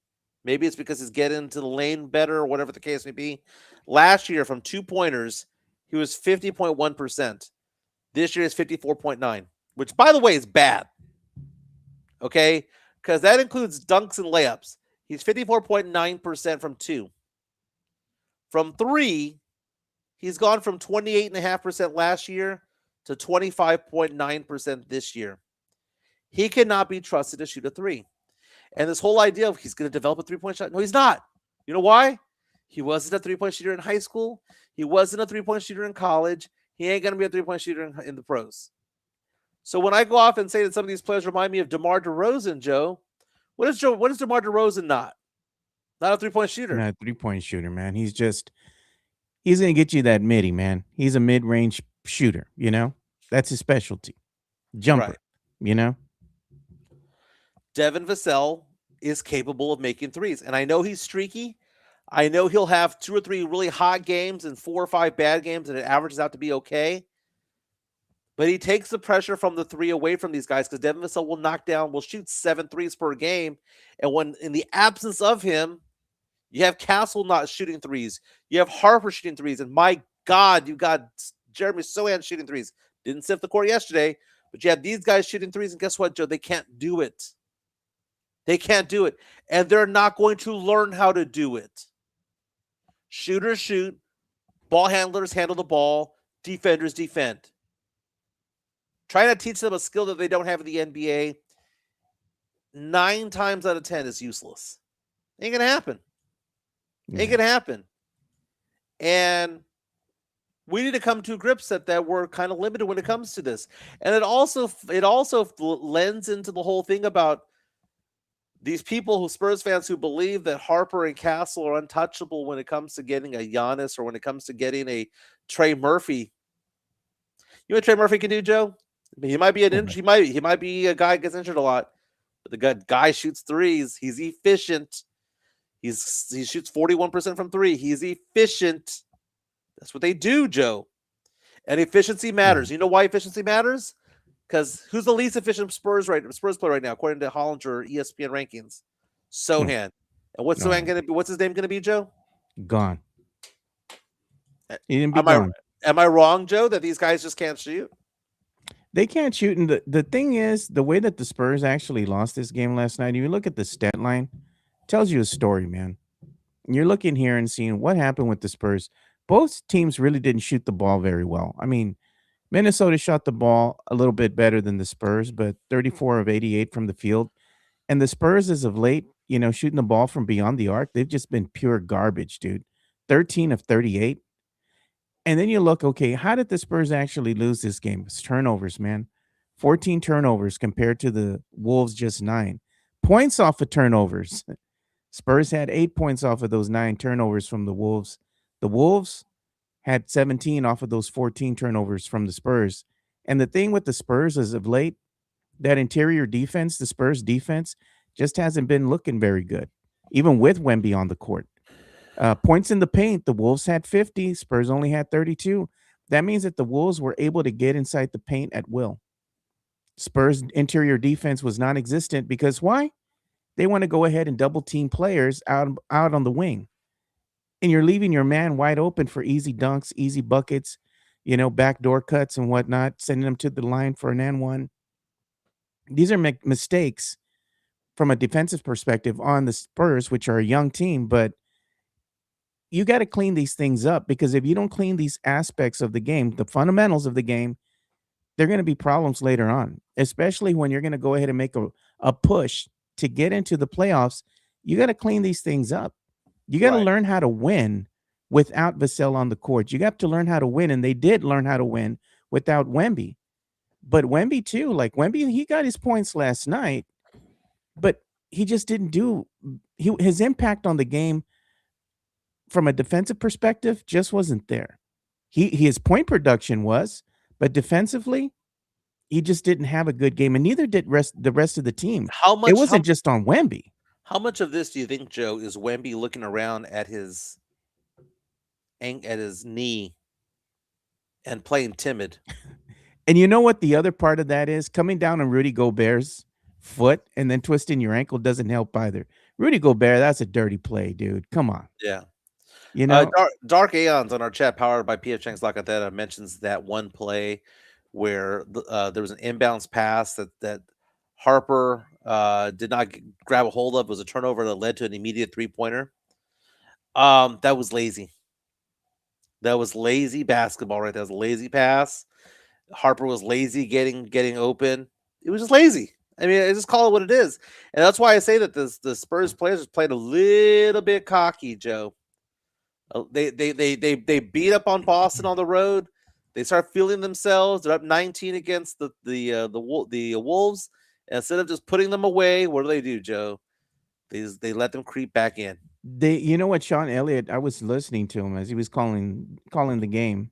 Maybe it's because he's getting into the lane better or whatever the case may be. Last year, from 2-pointers, he was 50.1%. This year is 54.9, which, by the way, is bad. Okay? Because that includes dunks and layups. He's 54.9% from 2. From 3, he's gone from 28.5% last year to 25.9% this year. He cannot be trusted to shoot a 3. And this whole idea of he's going to develop a 3-point shot. No, he's not. You know why? He wasn't a three-point shooter in high school. He wasn't a three-point shooter in college. He ain't going to be a three-point shooter in the pros. So when I go off and say that some of these players remind me of DeMar DeRozan, Joe, what is DeMar DeRozan not? Not a three-point shooter. Not a three-point shooter, man. He's going to get you that midi, man. He's a mid-range shooter, you know? That's his specialty. Jumper, Right. you know? Devin Vassell is capable of making threes. And I know he's streaky. I know he'll have 2 or 3 really hot games and 4 or 5 bad games, and it averages out to be okay. But he takes the pressure from the three away from these guys because Devin Vassell will shoot 7 threes per game. And when in the absence of him, you have Castle not shooting threes. You have Harper shooting threes. And my God, you got Jeremy Sohan shooting threes. Didn't sift the court yesterday, but you have these guys shooting threes. And guess what, Joe? They can't do it. They can't do it. And they're not going to learn how to do it. Shooters shoot. Ball handlers handle the ball. Defenders defend. Trying to teach them a skill that they don't have in the NBA 9 times out of 10 is useless. Ain't going to happen. Ain't going to happen. And we need to come to grips that we're kind of limited when it comes to this. And it also lends into the whole thing about these people Spurs fans who believe that Harper and Castle are untouchable when it comes to getting a Giannis or when it comes to getting a Trey Murphy. You know what Trey Murphy can do, Joe? He might be he might be a guy who gets injured a lot, but the guy shoots threes. He's efficient. He shoots 41% from 3. He's efficient. That's what they do, Joe. And efficiency matters. You know why efficiency matters? Because who's the least efficient Spurs player right now, according to Hollinger ESPN rankings? Sohan. And what's Sohan gonna be? What's his name gonna be, Joe? Gone. He didn't be gone. Am I wrong, Joe, that these guys just can't shoot? They can't shoot. And the thing is, the way that the Spurs actually lost this game last night, if you look at the stat line, it tells you a story, man. You're looking here and seeing what happened with the Spurs. Both teams really didn't shoot the ball very well. I mean, Minnesota shot the ball a little bit better than the Spurs, but 34 of 88 from the field. And the Spurs, as of late, shooting the ball from beyond the arc, they've just been pure garbage, dude. 13 of 38. And then you look, okay, how did the Spurs actually lose this game? It's turnovers, man. 14 turnovers compared to the Wolves just 9. Points off of turnovers. Spurs had 8 points off of those 9 turnovers from the Wolves. The Wolves had 17 off of those 14 turnovers from the Spurs. And the thing with the Spurs is of late, that interior defense, the Spurs defense, just hasn't been looking very good, even with Wemby on the court. Points in the paint, the Wolves had 50. Spurs only had 32. That means that the Wolves were able to get inside the paint at will. Spurs interior defense was non-existent because why? They want to go ahead and double team players out on the wing. And you're leaving your man wide open for easy dunks, easy buckets, backdoor cuts and whatnot, sending them to the line for an and-one. These are mistakes from a defensive perspective on the Spurs, which are a young team, but you got to clean these things up because if you don't clean these aspects of the game, the fundamentals of the game, they're going to be problems later on, especially when you're going to go ahead and make a push to get into the playoffs. You got to clean these things up. You got to learn how to win without Vassell on the court. You got to learn how to win, and they did learn how to win without Wemby. But Wemby, too, he got his points last night, but he just didn't his impact on the game from a defensive perspective just wasn't there. His point production was, but defensively, he just didn't have a good game, and neither did the rest of the team. It wasn't just on Wemby. How much of this do you think, Joe, is Wemby looking around at his knee and playing timid? And you know what the other part of that is? Coming down on Rudy Gobert's foot and then twisting your ankle doesn't help either. Rudy Gobert, that's a dirty play, dude. Come on. Yeah. Dark Aeons on our chat, powered by PF Chang's Locatera, mentions that one play where there was an inbounds pass that Harper did not grab a hold of. It was a turnover that led to an immediate 3-pointer. That was lazy. That was lazy basketball, right? That was a lazy pass. Harper was lazy getting open. It was just lazy. I mean, I just call it what it is. And that's why I say that the Spurs players played a little bit cocky, Joe. They beat up on Boston on the road. They start feeling themselves. They're up 19 against the Wolves. And instead of just putting them away, what do, Joe? They let them creep back in. You know what, Sean Elliott? I was listening to him as he was calling the game,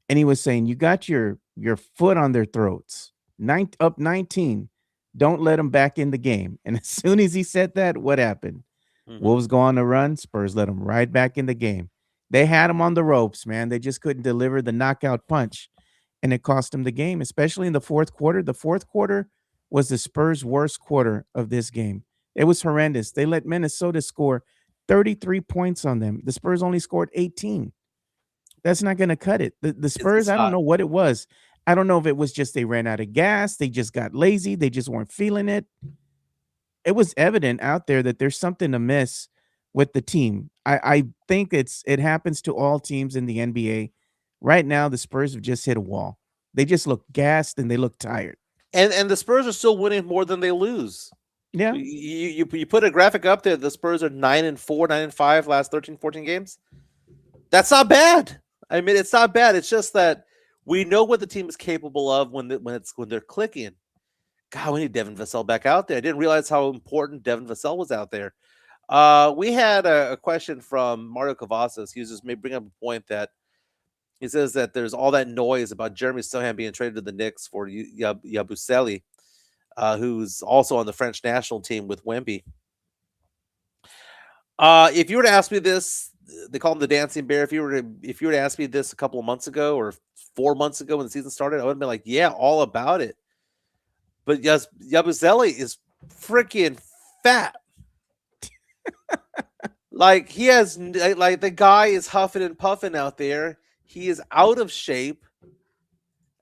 and he was saying, "You got your foot on their throats. Up 19. Don't let them back in the game." And as soon as he said that, what happened? Wolves go on the run. Spurs let them right back in the game. They had them on the ropes, man. They just couldn't deliver the knockout punch, and it cost them the game, especially in the fourth quarter. The fourth quarter was the Spurs' worst quarter of this game. It was horrendous. They let Minnesota score 33 points on them. The Spurs only scored 18. That's not going to cut it. The Spurs, I don't know what it was. I don't know if it was just they ran out of gas. They just got lazy. They just weren't feeling it. It was evident out there that there's something amiss with the team. I think it happens to all teams in the NBA. Right now, the Spurs have just hit a wall. They just look gassed and they look tired. And the Spurs are still winning more than they lose. Yeah. You put a graphic up there. The Spurs are 9-4, 9-5 last 13, 14 games. That's not bad. I mean, it's not bad. It's just that we know what the team is capable of when they're clicking. God, we need Devin Vassell back out there. I didn't realize how important Devin Vassell was out there. We had a question from Mario Cavazos. He was just bringing up a point that he says that there's all that noise about Jeremy Sohan being traded to the Knicks for Yabusele, who's also on the French national team with Wemby. If you were to ask me this, they call him the Dancing Bear. If you were to ask me this a couple of months ago or 4 months ago when the season started, I would have been like, yeah, all about it. But yes, Yabusele is freaking fat. Like the guy is huffing and puffing out there. He is out of shape.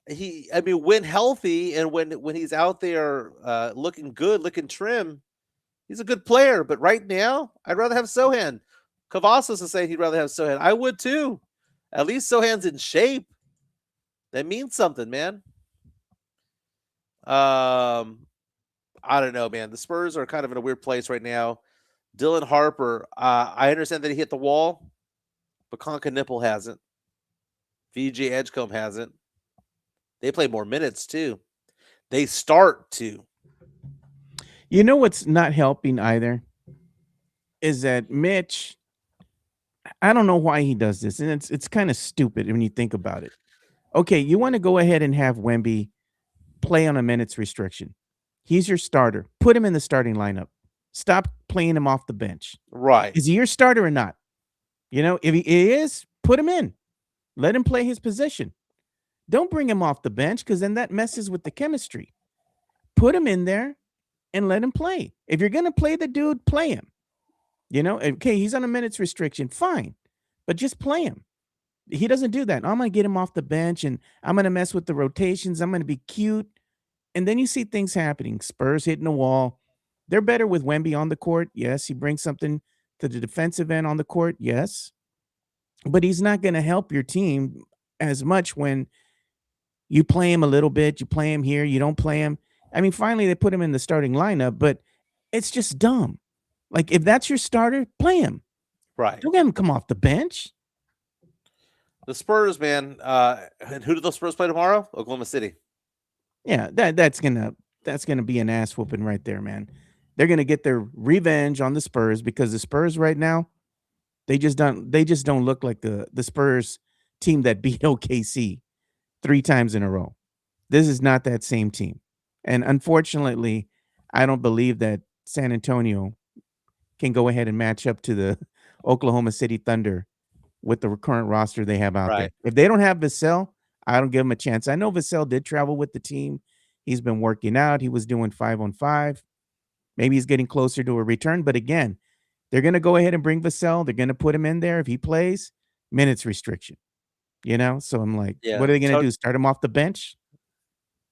When healthy and when he's out there looking good, looking trim, he's a good player. But right now, I'd rather have Sohan. Cavazos is saying he'd rather have Sohan. I would too. At least Sohan's in shape. That means something, man. I don't know, man. The Spurs are kind of in a weird place right now. Dylan Harper, I understand that he hit the wall, but Conka Nipple hasn't. VJ Edgecombe hasn't. They play more minutes too. They start to. You know what's not helping either is that Mitch, I don't know why he does this, and it's kind of stupid when you think about it. Okay, you want to go ahead and have Wemby play on a minutes restriction. He's your starter. Put him in the starting lineup. Stop playing him off the bench. Right. Is he your starter or not? If he is, put him in. Let him play his position. Don't bring him off the bench because then that messes with the chemistry. Put him in there and let him play. If you're going to play the dude, play him. Okay, he's on a minutes restriction. Fine. But just play him. He doesn't do that. I'm going to get him off the bench and I'm going to mess with the rotations. I'm going to be cute. And then you see things happening. Spurs hitting the wall. They're better with Wemby on the court. Yes. He brings something to the defensive end on the court. Yes. But he's not going to help your team as much when you play him a little bit. You play him here. You don't play him. Finally, they put him in the starting lineup, but it's just dumb. Like, if that's your starter, play him. Right. Don't have him come off the bench. The Spurs, man. And who do the Spurs play tomorrow? Oklahoma City. Yeah, that's gonna be an ass whooping right there, man. They're gonna get their revenge on the Spurs because the Spurs right now, they just don't look like the Spurs team that beat OKC 3 times in a row. This is not that same team. And unfortunately, I don't believe that San Antonio can go ahead and match up to the Oklahoma City Thunder with the current roster they have out there. If they don't have Vassell, I don't give them a chance. I know Vassell did travel with the team. He's been working out. He was doing 5-on-5. Maybe he's getting closer to a return. But again, they're going to go ahead and bring Vassell. They're going to put him in there. If he plays, minutes restriction. So I'm like, what are they going to do? Start him off the bench?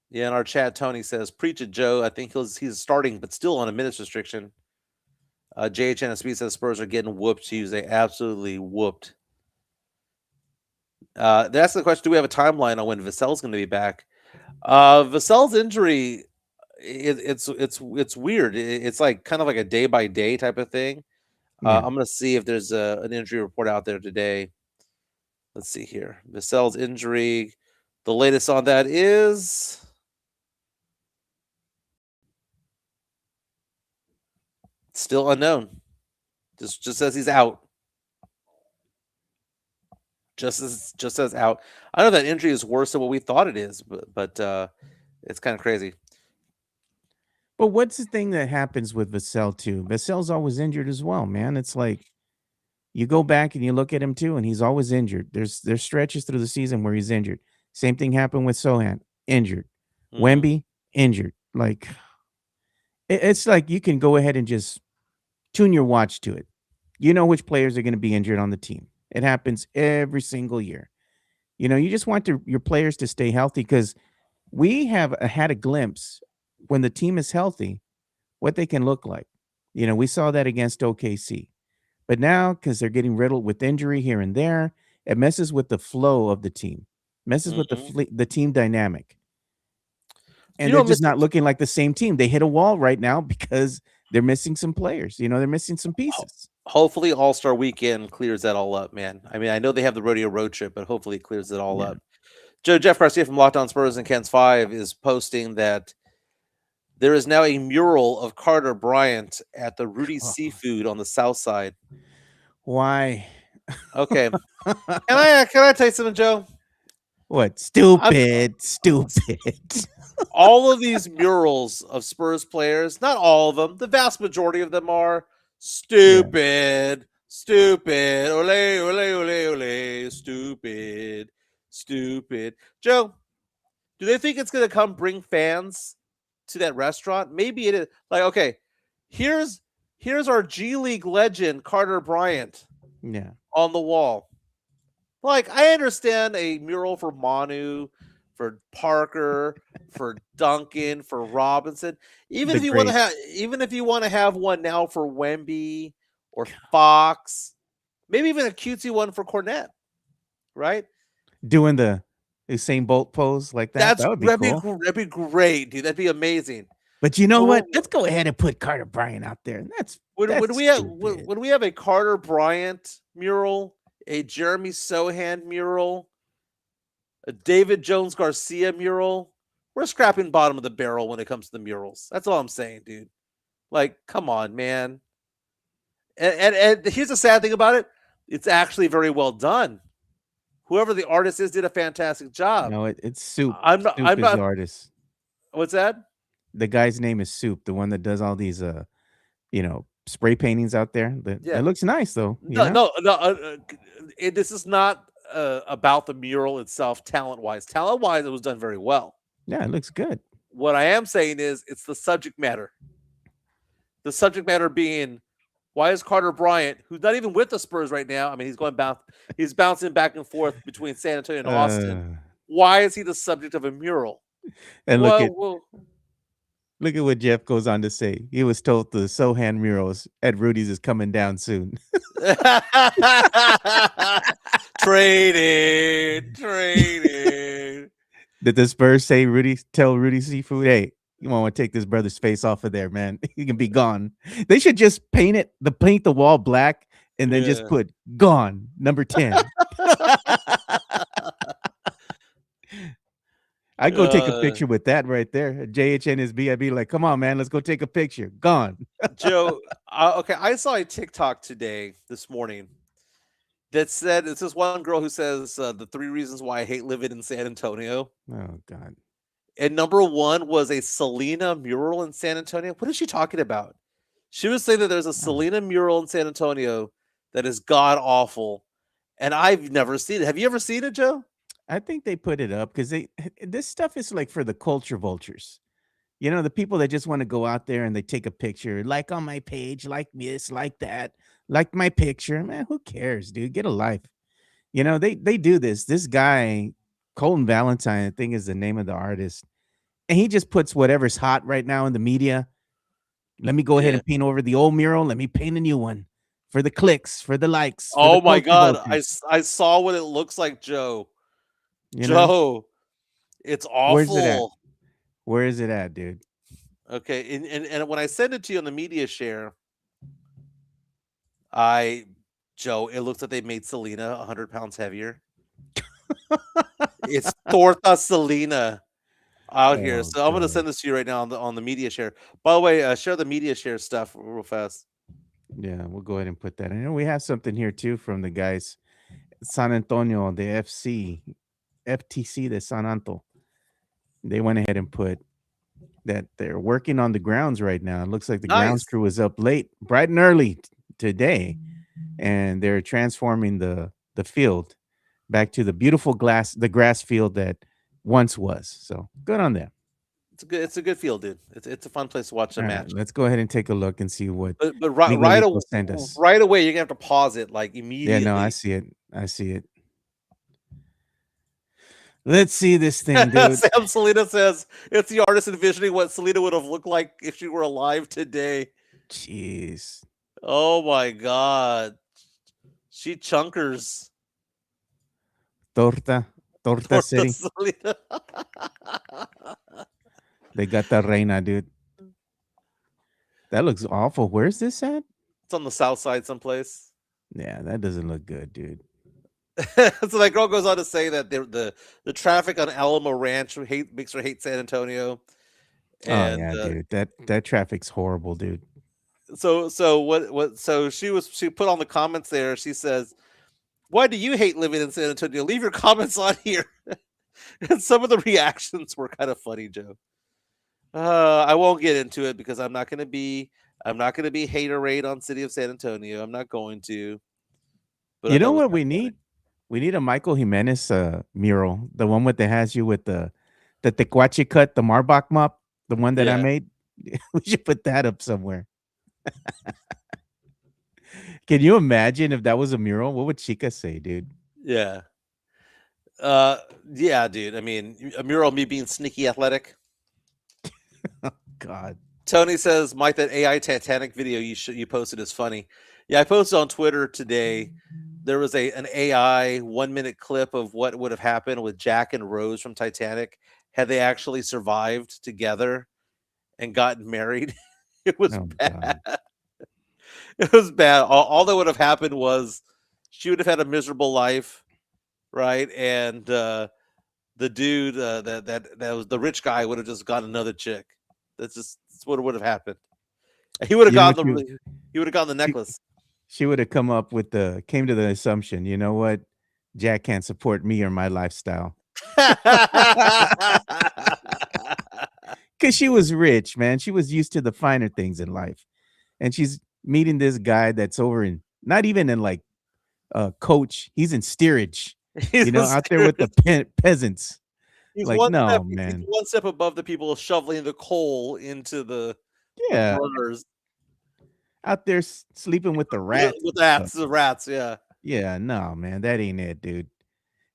Yeah, in our chat, Tony says, preach it, Joe. I think he's starting, but still on a minutes restriction. JHNSB says Spurs are getting whooped Tuesday. Absolutely whooped. That's the question. Do we have a timeline on when Vassell's going to be back? Vassell's injury, it's weird. It's like kind of like a day by day type of thing. Yeah. I'm going to see if there's an injury report out there today. Let's see here. Vassell's injury. The latest on that is still unknown. Just says he's out. Just as out. I know that injury is worse than what we thought it is, but it's kind of crazy. But what's the thing that happens with Vassell too? Vassell's always injured as well, man. It's like you go back and you look at him too, and he's always injured. There's stretches through the season where he's injured. Same thing happened with Sohan, injured. Mhm. Wemby, injured. Like it's like you can go ahead and just tune your watch to it. You know which players are going to be injured on the team. It happens every single year. You know, you just want your players to stay healthy because we have had a glimpse when the team is healthy, what they can look like. You know, we saw that against OKC. But now, because they're getting riddled with injury here and there, it messes with the flow of the team, messes with the team dynamic. And You they're know, just Mr. not looking like the same team. They hit a wall right now because they're missing some players. You know, they're missing some pieces. Hopefully All-Star Weekend clears that all up, man. I mean, I know they have the rodeo road trip, but hopefully it clears it all Yeah. up. Jeff Garcia from Locked On Spurs and Ken's 5 is posting that there is now a mural of Carter Bryant at the Rudy Seafood on the south side. Why? Okay. Can I tell you something, Joe? What? Stupid. All of these murals of Spurs players, not all of them, the vast majority of them are stupid, ole, ole, stupid. Joe, do they think it's going to come bring fans to that restaurant? Maybe it is. Like, okay, here's our G League legend, Carter Bryant, on the wall. Like, I understand a mural for Manu, for Parker, for Duncan, for Robinson. Even if you want to have one now for Wemby or Fox, maybe even a cutesy one for Cornette, right? Doing the Usain Bolt pose like that. That would be cool. That'd be great, dude. That'd be amazing. But you know what? Let's go ahead and put Carter Bryant out there. When we have a Carter Bryant mural, a Jeremy Sohan mural, a David Jones Garcia mural, we're scrapping bottom of the barrel when it comes to the murals. That's all I'm saying, dude. Like, come on, man. And here's the sad thing about it. It's actually very well done. Whoever the artist is did a fantastic job. No, it's Soup. I'm not the artist. What's that? The guy's name is Soup, the one that does all these spray paintings out there. It looks nice though. This is not about the mural itself, talent-wise. Talent-wise, it was done very well. Yeah, it looks good. What I am saying is it's the subject matter. The subject matter being, why is Carter Bryant, who's not even with the Spurs right now, I mean, he's bouncing back and forth between San Antonio and Austin. Why is he the subject of a mural? And look at what Jeff goes on to say. He was told the Sohan murals at Rudy's is coming down soon. Traded. Did the Spurs tell Rudy Seafood, hey, you want to take this brother's face off of there, man? He can be gone. They should just paint the wall black and then just put gone, number 10. I'd go take a picture with that right there. JHNSB, I'd be like, come on, man, let's go take a picture. Gone. Joe, okay, I saw a TikTok this morning, that said, it's this one girl who says the 3 reasons why I hate living in San Antonio. Oh, God. And number 1 was a Selena mural in San Antonio. What is she talking about? She was saying that there's a Selena mural in San Antonio that is god-awful, and I've never seen it. Have you ever seen it, Joe? I think they put it up because this stuff is like for the culture vultures. You know, the people that just want to go out there and they take a picture, like on my page, like this, like that, like my picture. Man, who cares, dude? Get a life. You know, they do this. This guy, Colton Valentine, I think is the name of the artist. And he just puts whatever's hot right now in the media. Let me go ahead and paint over the old mural. Let me paint a new one for the clicks, for the likes. Oh, my God. I saw what it looks like, Joe. Joe, it's awful. Where is it at, dude? Okay, and when I send it to you on the media share, Joe, it looks like they made Selena 100 pounds heavier. It's Torta Selena out here. Oh, So I'm gonna God. send this to you right now on the media share. By the way, share the media share stuff real fast. Yeah, we'll go ahead and put that. I know we have something here too from the guys, San Antonio, the FTC de San Anto. They went ahead and put that they're working on the grounds right now. It looks like the grounds Nice. crew was up late, bright and early today, and they're transforming the field back to the beautiful the grass field that once was. So good on them. It's a good field, dude. It's a fun place to watch the All right, match. let's go ahead and take a look and see what But Miguelito sent us. right away, you're gonna have to pause it like Yeah, immediately. no, I see it. I see it. Let's see this thing, dude. Sam Selena says it's the artist envisioning what Selena would have looked like if she were alive today. Jeez. Oh my god. She chunkers. Torta Torta City. Selena. They got the reina, dude. That looks awful. Where's this at? It's on the south side someplace. Yeah, that doesn't look good, dude. So that girl goes on to say that the traffic on Alamo Ranch makes her hate San Antonio. And Oh yeah, dude. That traffic's horrible, dude. so she put on the comments there. She says, "Why do you hate living in San Antonio? Leave your comments on here." And some of the reactions were kind of funny, Joe. I won't get into it because I'm not going to be haterade on City of San Antonio. I'm not going to. But You know what we need? We need a Michael Jimenez mural, the one with that has you with the tecuache cut, the Marbach mop, the one that I Yeah. made. We should put that up somewhere. Can you imagine if that was a mural? What would Chica say, dude? Yeah. Yeah, dude. I mean, a mural of me being sneaky athletic. God. Tony says, Mike, that AI Titanic video you posted is funny. Yeah, I posted on Twitter today. There was an AI 1-minute clip of what would have happened with Jack and Rose from Titanic had they actually survived together and gotten married. It was Oh, bad. God. It was bad. All that would have happened was she would have had a miserable life, right? And the dude that was the rich guy would have just got another chick. That's what would have happened. He would have You know gotten what he would have gotten the necklace. She would have came to the assumption, you know what? Jack can't support me or my lifestyle. Because she was rich, man. She was used to the finer things in life. And she's meeting this guy that's over in, not even in like coach, he's in steerage, He's you know, out there with the peasants. He's Like, one no, step, man. he's one step above the people shoveling the coal into the Yeah, burners. out there sleeping with the rats. With and stuff. the rats, yeah. Yeah, no, man, that ain't it, dude.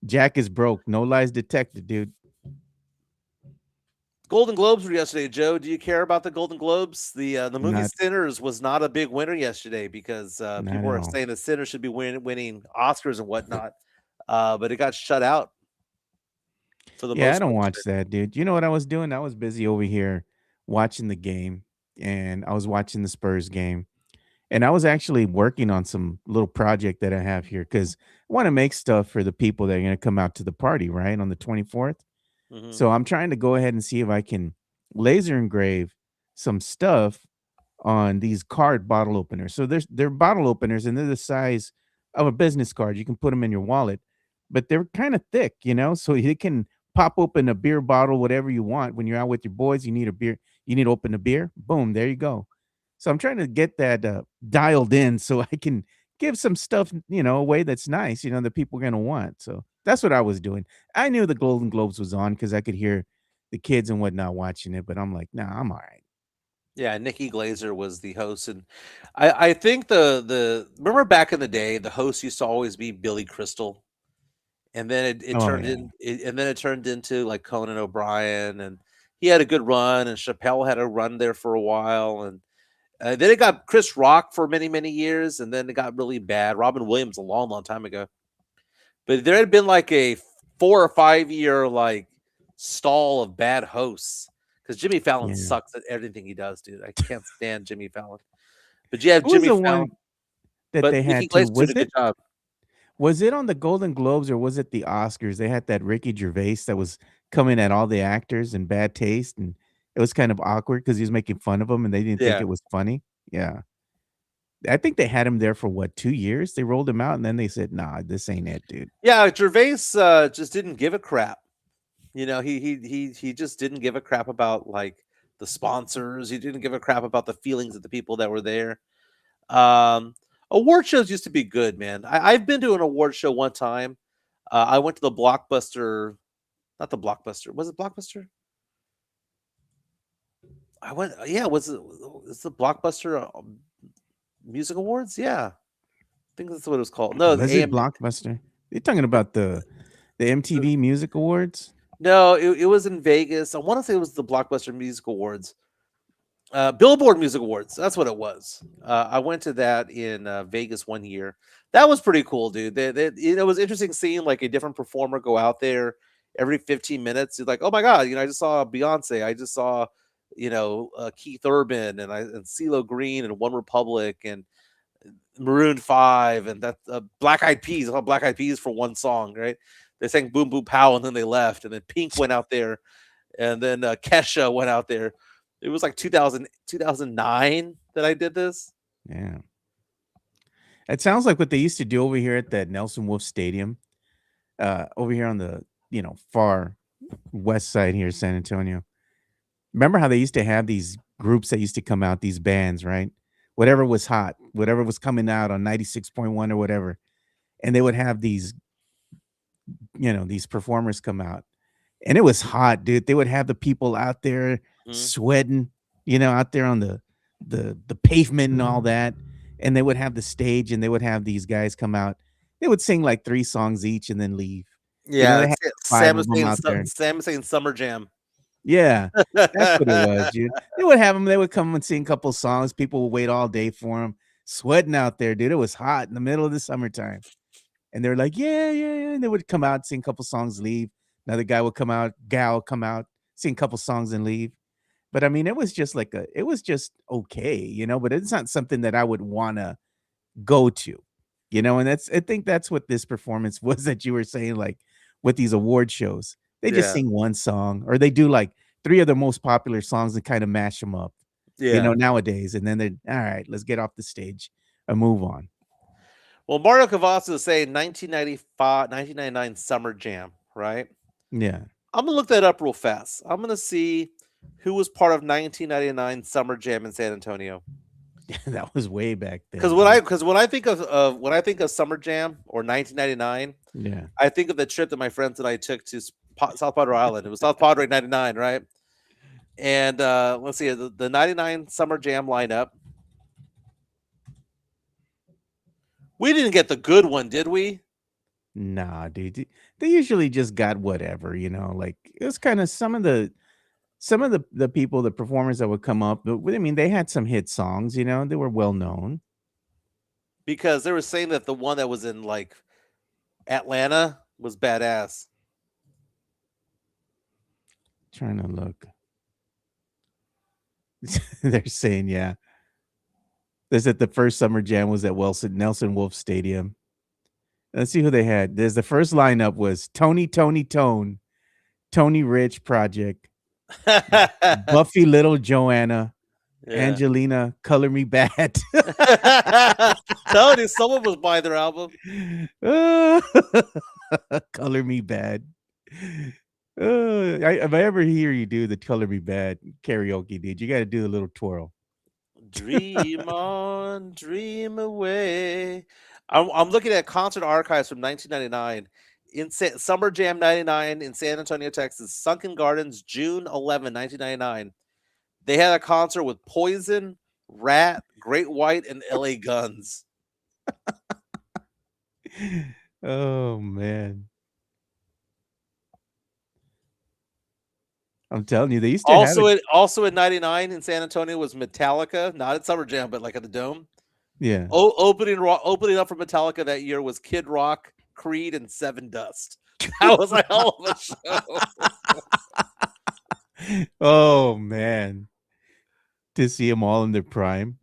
Jack is broke. No lies detected, dude. Golden Globes were yesterday, Joe. Do you care about the Golden Globes? The movie Not- Sinners was not a big winner yesterday because Not people at were all. saying that Sinners should be winning Oscars and whatnot. But it got shut out. For the Yeah, I most don't part. watch that, dude. You know what I was doing? I was busy over here watching the game, and I was watching the Spurs game, and I was actually working on some little project that I have here because I want to make stuff for the people that are going to come out to the party, right, on the 24th. Mhm. So I'm trying to go ahead and see if I can laser engrave some stuff on these card bottle openers. So they're bottle openers, and they're the size of a business card. You can put them in your wallet, but they're kind of thick, you know, so you can pop open a beer bottle, whatever you want. When you're out with your boys, you need a beer, you need to open a beer. Boom, there you go. So I'm trying to get that dialed in so I can give some stuff, you know, away that's nice, you know, that people are gonna want. So that's what I was doing. I knew the Golden Globes was on because I could hear the kids and whatnot watching it, but I'm like, nah, I'm all right. Yeah, Nikki Glazer was the host, and I think the remember back in the day, the host used to always be Billy Crystal, and then it Oh, turned yeah. and then it turned into like Conan O'Brien, and he had a good run, and Chappelle had a run there for a while, and then it got Chris Rock for many years, and then it got really bad. Robin Williams a long time ago, but there had been like a 4 or 5 year like stall of bad hosts. Because Jimmy Fallon Yeah. sucks at everything he does, dude. I can't stand Jimmy Fallon. But you have Who was Jimmy the Fallon. one that But they Nikki had to. Glaser did a good job. Was it on the Golden Globes or was it the Oscars? They had that Ricky Gervais that was coming at all the actors in bad taste, and it was kind of awkward because he was making fun of them, and they didn't think Yeah. it was funny. Yeah. I think they had him there for what, 2 years? They rolled him out, and then they said, "Nah, this ain't it, dude." Yeah, Gervais just didn't give a crap. You know, he just didn't give a crap about like the sponsors. He didn't give a crap about the feelings of the people that were there. Um, Award shows used to be good, man. I've been to an award show one time. I went to the Blockbuster, not the Blockbuster. Was it Blockbuster? I went. Yeah, it's the Blockbuster Music Awards? Yeah, I think that's what it was called. No, Was the it Blockbuster? You're talking about the MTV Music Awards? No, it was in Vegas. I want to say it was the Blockbuster Music Awards. Billboard Music Awards. That's what it was. I went to that in Vegas one year. That was pretty cool, dude. It was interesting seeing like a different performer go out there every 15 minutes. It's like, oh my god, I just saw Beyonce. I just saw, Keith Urban and CeeLo Green and One Republic and Maroon 5 and that Black Eyed Peas. I saw Black Eyed Peas for one song, right? They sang Boom Boom Pow and then they left, and then Pink went out there, and then Kesha went out there. It was like 2009 that I did this. Yeah. It sounds like what they used to do over here at that Nelson Wolf Stadium, over here on the, far west side here, San Antonio. Remember how they used to have these groups that used to come out, these bands, right? Whatever was hot, whatever was coming out on 96.1 or whatever. And they would have these, these performers come out. And it was hot, dude. They would have the people out there sweating, out there on the pavement and all that. And they would have the stage and they would have these guys come out. They would sing like 3 songs each and then leave. Yeah, they had 5 of them out there. Sam was saying Summer Jam. Yeah, that's what it was, dude. They would have them. They would come and sing a couple songs. People would wait all day for them, sweating out there, dude. It was hot in the middle of the summertime. And they're like, yeah, yeah, yeah. And they would come out, sing a couple songs, leave. Another guy would come out, gal come out, sing a couple songs and leave. But I mean, it was just okay, but it's not something that I would want to go to, and I think that's what this performance was that you were saying, like with these award shows, they just sing one song or they do like 3 of the most popular songs and kind of mash them up, nowadays. And then they're all right, let's get off the stage and move on. Well, Mario Cavazos is saying 1999 Summer Jam, right? Yeah. I'm going to look that up real fast. I'm going to see who was part of 1999 Summer Jam in San Antonio. That was way back then. Because when I think of Summer Jam or 1999, yeah, I think of the trip that my friends and I took to South Padre Island. It was South Padre 99, right? And let's see the 99 Summer Jam lineup. We didn't get the good one, did we? Nah, dude. They usually just got whatever, like it was kind of some of the people, the performers that would come up. I mean, they had some hit songs, they were well known. Because they were saying that the one that was in like Atlanta was badass. Trying to look. They're saying, yeah. They said the first Summer Jam was at Nelson Wolf Stadium. Let's see who they had. There's the first lineup was Tony Rich Project, Buffy Little Joanna, Angelina, Color Me Bad. Tony, someone was buying their album. Color Me Bad. If I ever hear you do the Color Me Bad karaoke, dude, you got to do a little twirl. Dream on, dream away. I'm looking at concert archives from 1999 in Summer Jam 99 in San Antonio, Texas. Sunken Gardens, June 11, 1999. They had a concert with Poison, Rat, Great White, and LA Guns. Oh man. I'm telling you, they used to also in 99 in San Antonio was Metallica, not at Summer Jam, but like at the Dome. Yeah. Opening up for Metallica that year was Kid Rock, Creed, and Seven Dust. That was a hell of a show. Oh man. To see them all in their prime.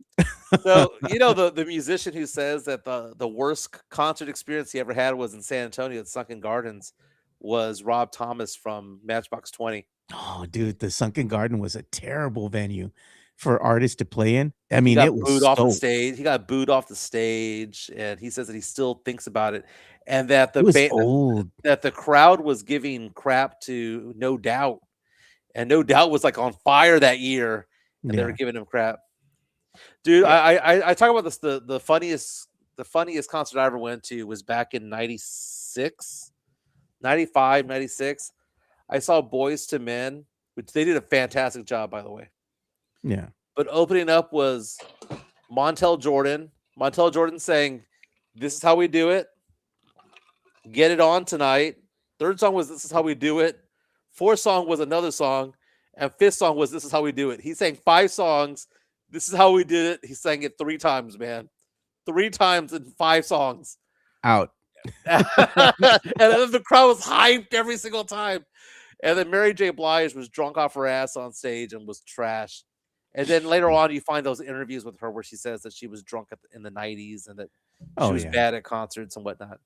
So the musician who says that the worst concert experience he ever had was in San Antonio at Sunken Gardens was Rob Thomas from Matchbox 20. Oh, dude, the Sunken Garden was a terrible venue for artists to play in. I He mean, got it was booed off the so stage. He got booed off the stage, and he says that he still thinks about it, and that it was old. that the crowd was giving crap to No Doubt, and No Doubt was like on fire that year, and they were Yeah. giving him crap. Dude, Yeah. I talk about this. The funniest concert I ever went to was back in 96, 95, 96. I saw Boys to Men, which they did a fantastic job, by the way. Yeah. But opening up was Montel Jordan. Montel Jordan saying, "This is how we do it. Get it on tonight." Third song was "This is how we do it." Fourth song was another song, and fifth song was "This is how we do it." He sang 5 songs. This is how we did it. He sang it 3 times, man. 3 times in 5 songs. Out. And then the crowd was hyped every single time. And then Mary J. Blige was drunk off her ass on stage and was trash. And then later on, you find those interviews with her where she says that she was drunk in the 90s and that she Oh, was yeah. bad at concerts and whatnot.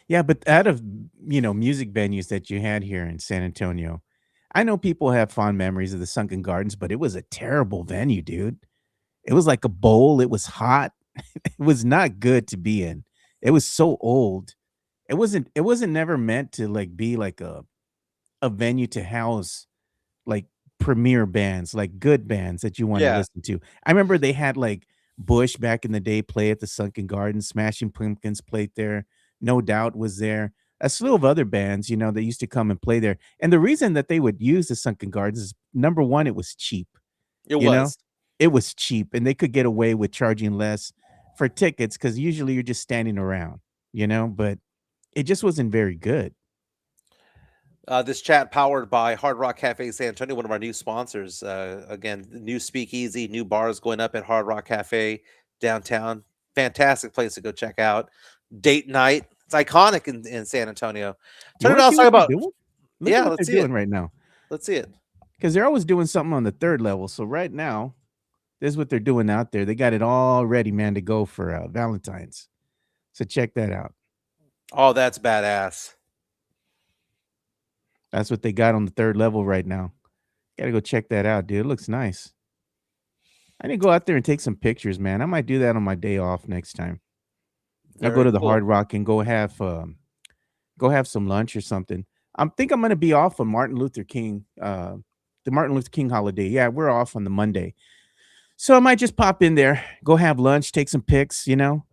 Yeah, but out of, music venues that you had here in San Antonio, I know people have fond memories of the Sunken Gardens, but it was a terrible venue, dude. It was like a bowl. It was hot. It was not good to be in. It was so old. It wasn't never meant to like be like a venue to house like premier bands, like good bands that you want to Yeah. listen to. I remember they had like Bush back in the day play at the Sunken Garden, Smashing Pumpkins played there, No Doubt was there. A slew of other bands, that used to come and play there. And the reason that they would use the Sunken Gardens is number one, it was cheap. It You know, was. it was cheap and they could get away with charging less for tickets because usually you're just standing around, but it just wasn't very good. This chat powered by Hard Rock Cafe San Antonio, one of our new sponsors. Again, new speakeasy, new bars going up at Hard Rock Cafe downtown. Fantastic place to go check out. Date night. It's iconic in San Antonio. You Turn it wanna on. see Talk what they're about. doing? Look Yeah, at what let's they're see it. doing right now. Let's see it. Because they're always doing something on the third level. So right now, this is what they're doing out there. They got it all ready, man, to go for Valentine's. So check that out. Oh, that's badass. That's what they got on the third level right now. Gotta go check that out, dude. It looks nice. I need to go out there and take some pictures, man. I might do that on my day off next time. I'll go Very to the cool. Hard Rock and go have some lunch or something. I think I'm gonna be off on Martin Luther King, the Martin Luther King holiday. Yeah, we're off on the Monday. So I might just pop in there, go have lunch, take some pics, go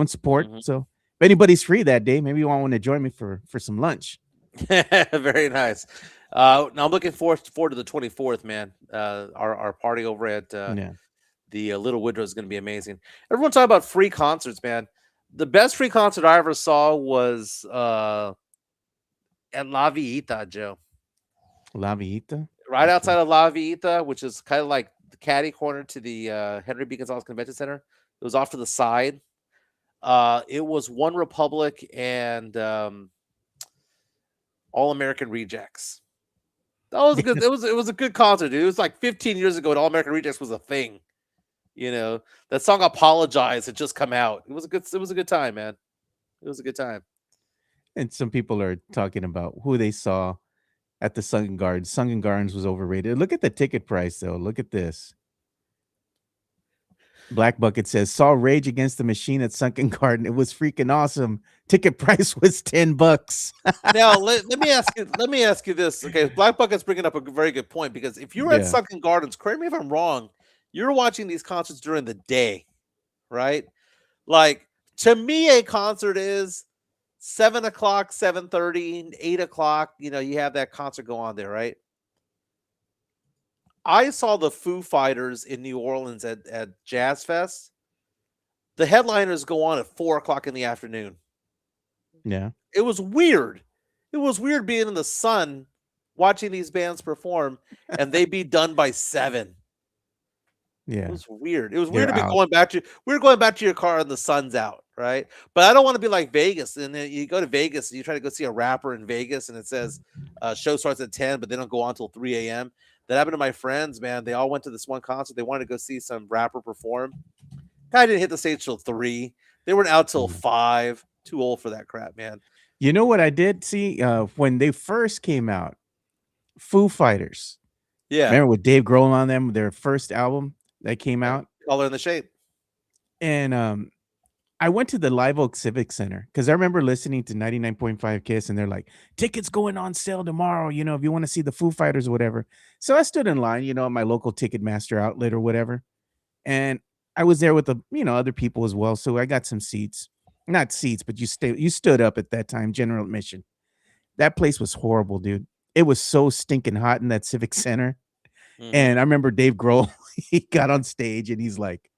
and support. Mhm. So if anybody's free that day, maybe you want to join me for some lunch. Very nice. Now I'm looking forward to the 24th, man. Our party over at Yeah. the Little Woodrow is going to be amazing. Everyone talking about free concerts, man. The best free concert I ever saw was at La Villita, Joe. La Villita. Right Okay. outside of La Villita, which is kind of like the caddy corner to the Henry B. Gonzalez Convention Center. It was off to the side. It was One Republic and All American Rejects. That was good. It was a good concert, dude. It was like 15 years ago, and All American Rejects was a thing. That song "Apologize" had just come out. It was a good time, man. It was a good time. And some people are talking about who they saw at the Sunken Gardens. Sunken Gardens was overrated. Look at the ticket price, though. Look at this. Black Bucket says, saw Rage Against the Machine at Sunken Garden. It was freaking awesome. Ticket price was $10. Now let me ask you this. Okay, Black Bucket's bringing up a very good point because if you're at Yeah. Sunken Gardens, correct me if I'm wrong, you're watching these concerts during the day, right? Like to me, a concert is 7 o'clock, 7:30, 8 o'clock. You have that concert go on there, right? I saw the Foo Fighters in New Orleans at Jazz Fest. The headliners go on at 4 o'clock in the afternoon. Yeah. It was weird. It was weird being in the sun watching these bands perform and they be done by 7. It Yeah. was weird. It was weird They're to be out. going back to your car and the sun's out, right? But I don't want to be like Vegas. And then you go to Vegas and you try to go see a rapper in Vegas and it says show starts at 10, but they don't go on until 3 a.m. That happened to my friends, man. They all went to this one concert. They wanted to go see some rapper perform. Guy didn't hit the stage till 3. They weren't out till Mhm. 5. Too old for that crap, man. You know what I did see when they first came out? Foo Fighters. Yeah. Remember with Dave Grohl on them, their first album that came Yeah. out? Color in the Shape. And I went to the Live Oak Civic Center because I remember listening to 99.5 Kiss, and they're like, tickets going on sale tomorrow, you know, if you want to see the Foo Fighters or whatever. So I stood in line, you know, at my local Ticketmaster outlet or whatever. And I was there with the, you know, other people as well. So I got some seats. Not seats, but you stood up at that time, general admission. That place was horrible, dude. It was so stinking hot in that Civic Center. Mhm. And I remember Dave Grohl, he got on stage and he's like,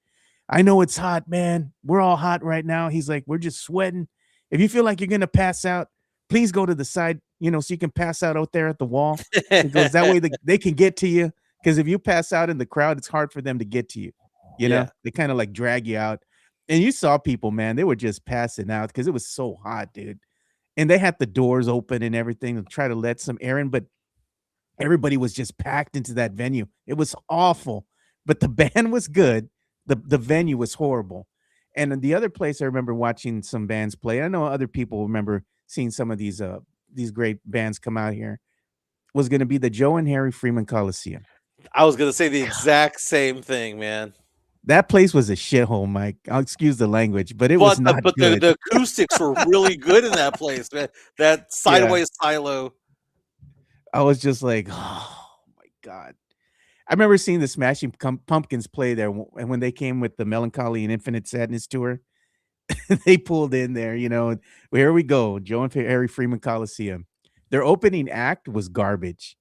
I know it's hot, man. We're all hot right now. He's like, we're just sweating. If you feel like you're going to pass out, please go to the side, you know, so you can pass out there at the wall. He goes, that way they can get to you. Because if you pass out in the crowd, it's hard for them to get to you. You know, Yeah. they kind of like drag you out. And you saw people, man, they were just passing out because it was so hot, dude. And they had the doors open and everything to try to let some air in, but everybody was just packed into that venue. It was awful, but the band was good. The venue was horrible. And then the other place I remember watching some bands play, I know other people remember seeing some of these great bands come out here, was going to be the Joe and Harry Freeman Coliseum. I was gonna say the exact same thing, man. That place was a shithole, Mike. I'll excuse the language, but it was not good. The acoustics were really good in that place, man. That sideways silo. I was just like, oh my God. I remember seeing the Smashing Pumpkins play there, and when they came with the Melancholy and Infinite Sadness tour, they pulled in there, you know. Here we go, Joe and Harry Freeman Coliseum. Their opening act was garbage.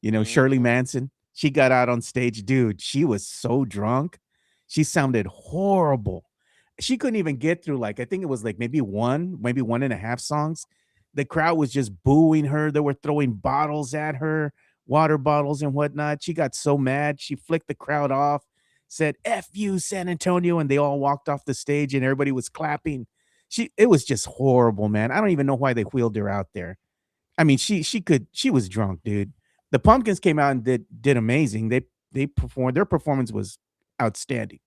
You know, Shirley Manson, she got out on stage, dude. She was so drunk, she sounded horrible. She couldn't even get through, like, I think it was like maybe one and a half songs. The crowd was just booing her. They were throwing bottles at her, water bottles and whatnot. She got so mad, she flicked the crowd off, said, F you, San Antonio, and they all walked off the stage and everybody was clapping. It was just horrible, man. I don't even know why they wheeled her out there. I mean, she was drunk, dude. The Pumpkins came out and did amazing. They performed, their performance was outstanding.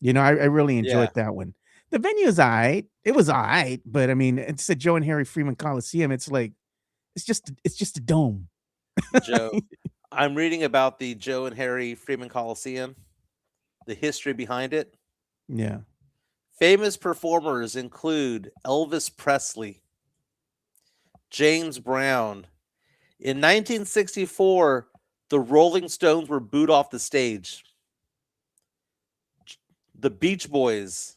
You know, I really enjoyed that one. The venue is all right. It was all right, but I mean, it's the Joe and Harry Freeman Coliseum. It's like, it's just a dome. Joe, I'm reading about the Joe and Harry Freeman Coliseum, the history behind it. Yeah. Famous performers include Elvis Presley, James Brown. In 1964, the Rolling Stones were booed off the stage. The Beach Boys,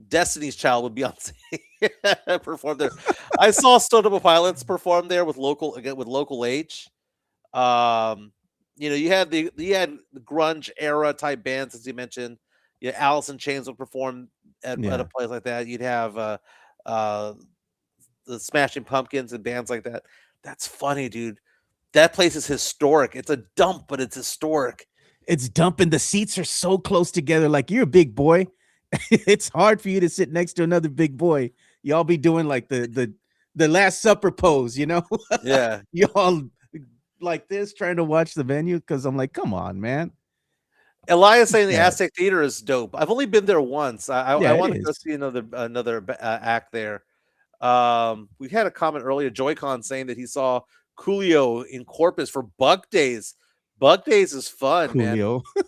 Destiny's Child with Beyonce performed there. I saw Stone Temple Pilots perform there with local H. You know, you had the grunge era type bands, as you mentioned. Yeah, Alice in Chains would perform at a place like that. You'd have the Smashing Pumpkins and bands like that. That's funny, dude. That place is historic. It's a dump, but it's historic. It's dumping. The seats are so close together. Like, you're a big boy. It's hard for you to sit next to another big boy. Y'all be doing like the Last Supper pose, you know? Yeah. Y'all like this trying to watch the venue, because I'm like, come on, man. Elias saying the Aztec Theater is dope. I've only been there once. I want to go see another act there. We had a comment earlier, Joy-Con, saying that he saw Coolio in Corpus for Buck Days. Buck Days is fun, Coolio. man.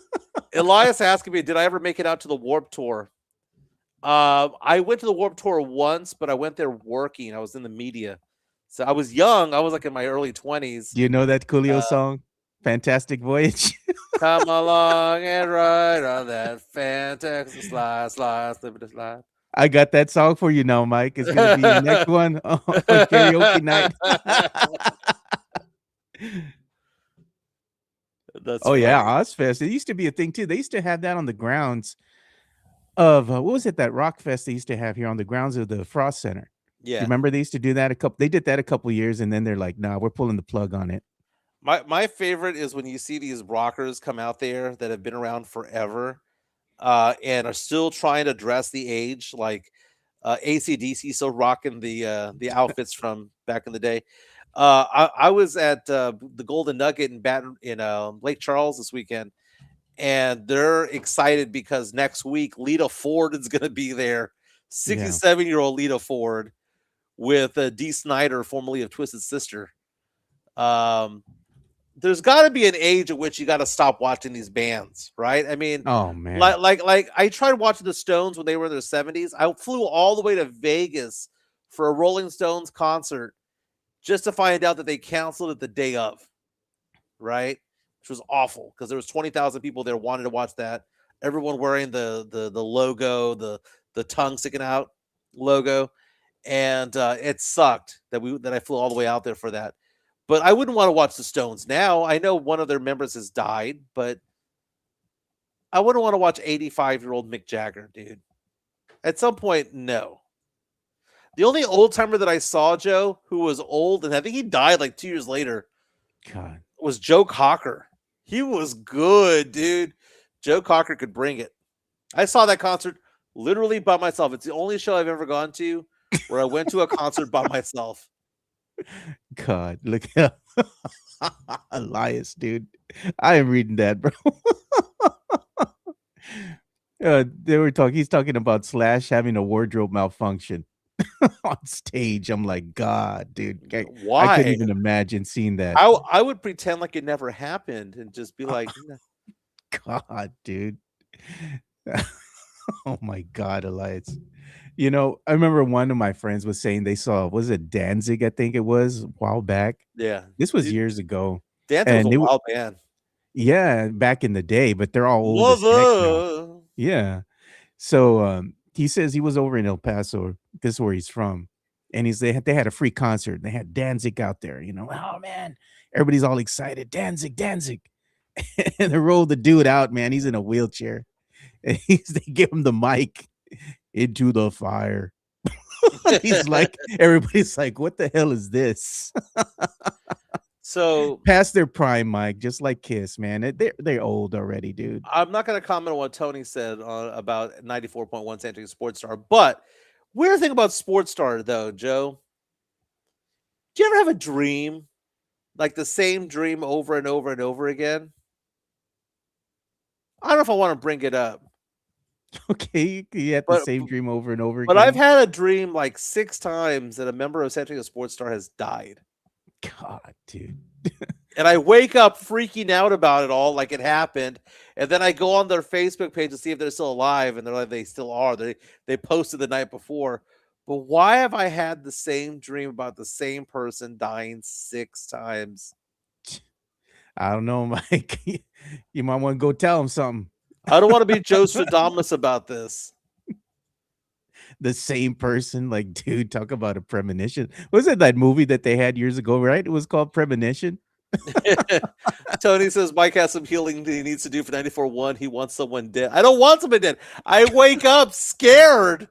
Elias asking me, did I ever make it out to the Warped Tour? I went to the Warped Tour once, but I went there working. I was in the media. So I was young. I was like in my early 20s. Do you know that Coolio song? Fantastic Voyage? Come along and ride on that fantastic slide, slippery slide. I got that song for you now, Mike. It's going to be your next one on karaoke night. That's yeah, Ozfest. It used to be a thing too. They used to have that on the grounds of what was it, that rock fest they used to have here on the grounds of the Frost Center. Yeah. You remember they used to do that they did that a couple years, and then they're like, nah, we're pulling the plug on it. My favorite is when you see these rockers come out there that have been around forever and are still trying to dress the age, like AC/DC still rocking the outfits from back in the day. I was at the Golden Nugget in Lake Charles this weekend, and they're excited because next week Lita Ford is going to be there. Yeah. 67-year-old Lita Ford with Dee Snider, formerly of Twisted Sister. There's got to be an age at which you got to stop watching these bands, right? I mean, Oh man. like I tried watching the Stones when they were in their 70s. I flew all the way to Vegas for a Rolling Stones concert just to find out that they canceled it the day of, right? Which was awful because there was 20,000 people there wanted to watch that. Everyone wearing the logo, the tongue sticking out logo, and it sucked that I flew all the way out there for that. But I wouldn't want to watch the Stones now. I know one of their members has died, but I wouldn't want to watch 85-year-old Mick Jagger, dude. At some point, no. The only old timer that I saw, Joe, who was old, and I think he died like 2 years later, God. was Joe Cocker. He was good, dude. Joe Cocker could bring it. I saw that concert literally by myself. It's the only show I've ever gone to where I went to a concert by myself. God, look at Elias, dude. I am reading that, bro. They were talking. He's talking about Slash having a wardrobe malfunction on stage. I'm like, God, dude. I Why? couldn't even imagine seeing that. I would pretend like it never happened and just be like, God, dude. Oh my God, Elias. You know, I remember one of my friends was saying they saw, was it Danzig? I think it was a while back. yeah. This was Dude, years ago. Danzig was And a they were, wild band. yeah, back in the day, but they're all old as heck now. Lover. Yeah. So he says he was over in El Paso. This is where he's from. And they had a free concert. They had Danzig out there, you know. Oh man, everybody's all excited. Danzig. And they rolled the dude out, man. He's in a wheelchair. And they give him the mic, into the fire. He's like, everybody's like, what the hell is this? So Past their prime, Mike, just like Kiss, man. They're old already, dude. I'm not going to comment on what Tony said about 94.1 San Antonio Sports Star, but weird thing about Sports Star, though, Joe. Do you ever have a dream, like the same dream over and over and over again? I don't know if I want to bring it up. Okay, you had the same dream over and over But again. I've had a dream like 6 times that a member of San Antonio Sports Star has died. God, dude. And I wake up freaking out about it all like it happened. And then I go on their Facebook page to see if they're still alive. And they're like, they still are. They posted the night before. But why have I had the same dream about the same person dying 6 times? I don't know, Mike. You might want to go tell him something. I don't want to be Joe Stradamus about this. The same person, like, dude, talk about a premonition. Was it that movie that they had years ago, right? It was called Premonition. Tony says Mike has some healing that he needs to do for 94.1. He wants someone dead. I don't want someone dead. I wake up scared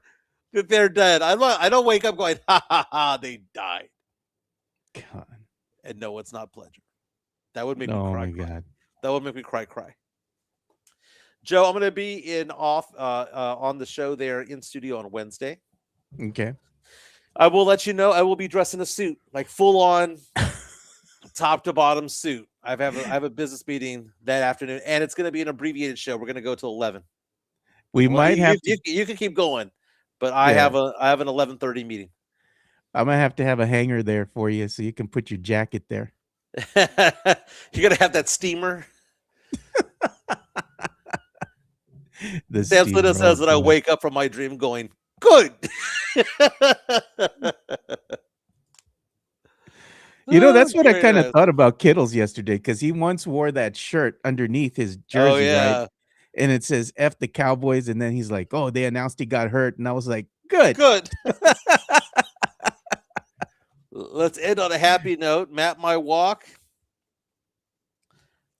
that they're dead. I don't wake up going, ha ha ha, they died. God. And no, it's not pleasure. That would make me Oh cry. my God. That would make me cry. Joe, I'm going to be on the show there in studio on Wednesday. Okay. I will let you know I will be dressed in a suit, like full on top to bottom suit. I have a business meeting that afternoon, and it's going to be an abbreviated show. We're going to go till 11. We might have to. You can keep going, but I Yeah. have an 11:30 meeting. I'm gonna have to have a hanger there for you so you can put your jacket there. You're gonna have that steamer. Sam Slida says that I wake up from my dream going, good. You know, that's what I Very kind of nice. thought about Kittles yesterday, because he once wore that shirt underneath his jersey, Oh yeah, right? And it says F the Cowboys, and then he's like, oh, they announced he got hurt. And I was like, good. good. Let's end on a happy note. Map my walk.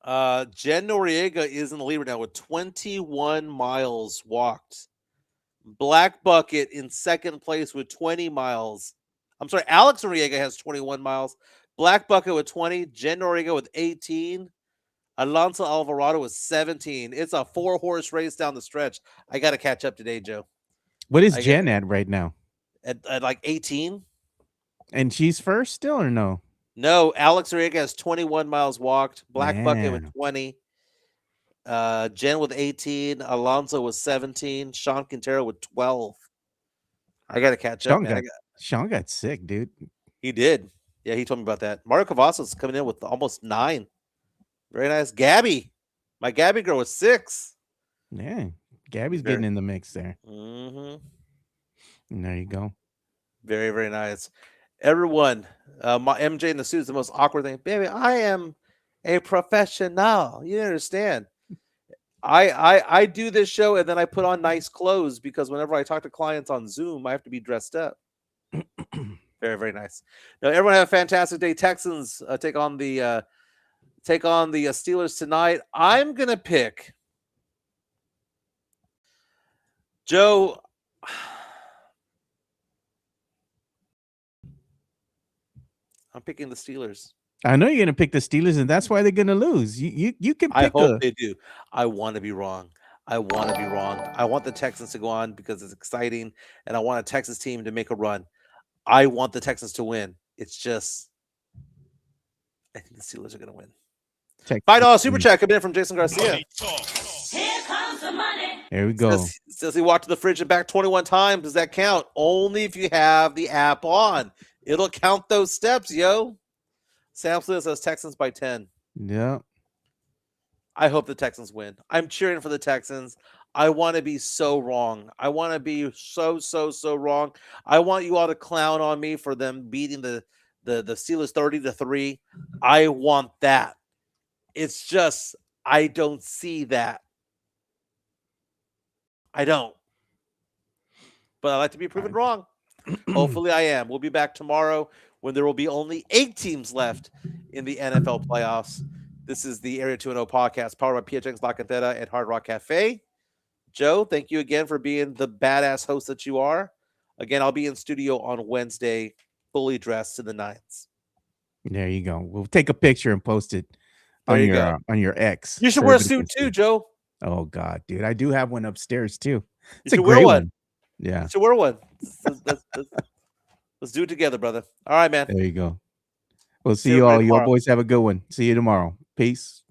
Jen Noriega is in the lead right now with 21 miles walked. Black Bucket in second place with 20 miles. I'm sorry, Alex Noriega has 21 miles. Black Bucket with 20. Jen Noriega with 18. Alonso Alvarado with 17. It's a 4-horse race down the stretch. I got to catch up today, Joe. What is Jen at right now? At like 18. And she's first still, or no? No, Alex Noriega has 21 miles walked. Black Bucket with Man. 20. Jen with 18. Alonso with 17. Sean Quintero with 12. I got to catch up, man. Sean got sick, dude. He did. Yeah, he told me about that. Mario Cavazos coming in with almost 9. Very nice. Gabby. My Gabby girl was 6. Yeah. Gabby's getting in the mix there. Mm-hmm. And there you go. Very, very nice. Everyone, my MJ in the suit is the most awkward thing. Baby, I am a professional. You understand? I do this show and then I put on nice clothes because whenever I talk to clients on Zoom, I have to be dressed up. Very, very nice. Now, everyone have a fantastic day. Texans take on the Steelers tonight. I'm gonna pick Joe. I'm picking the Steelers. I know you're gonna pick the Steelers, and that's why they're gonna lose. You can pick. I hope they do. I want to be wrong. I want to be wrong. I want the Texans to go on because it's exciting, and I want a Texas team to make a run. I want the Texans to win. It's just, I think the Steelers are going to win. $5 super chat coming in from Jason Garcia. Here comes the money. There we go. Says he walked to the fridge and back 21 times. Does that count? Only if you have the app on. It'll count those steps, yo. Sam Smith says Texans by 10. Yeah. I hope the Texans win. I'm cheering for the Texans. I want to be so wrong. I want to be so wrong. I want you all to clown on me for them beating the Steelers 30-3. I want that. It's just I don't see that. I don't. But I like to be proven wrong. Hopefully I am. We'll be back tomorrow when there will be only 8 teams left in the NFL playoffs. This is the Area 2-0 podcast powered by PHX La Cantera and Hard Rock Cafe. Joe, thank you again for being the badass host that you are. Again, I'll be in studio on Wednesday, fully dressed to the nines. There you go. We'll take a picture and post it on your X. You should wear a suit too, Joe. Oh God, dude, I do have one upstairs too. It's a great one. Yeah, you should wear one. Let's do it together, brother. All right, man. There you go. We'll see you all. You all boys have a good one. See you tomorrow. Peace.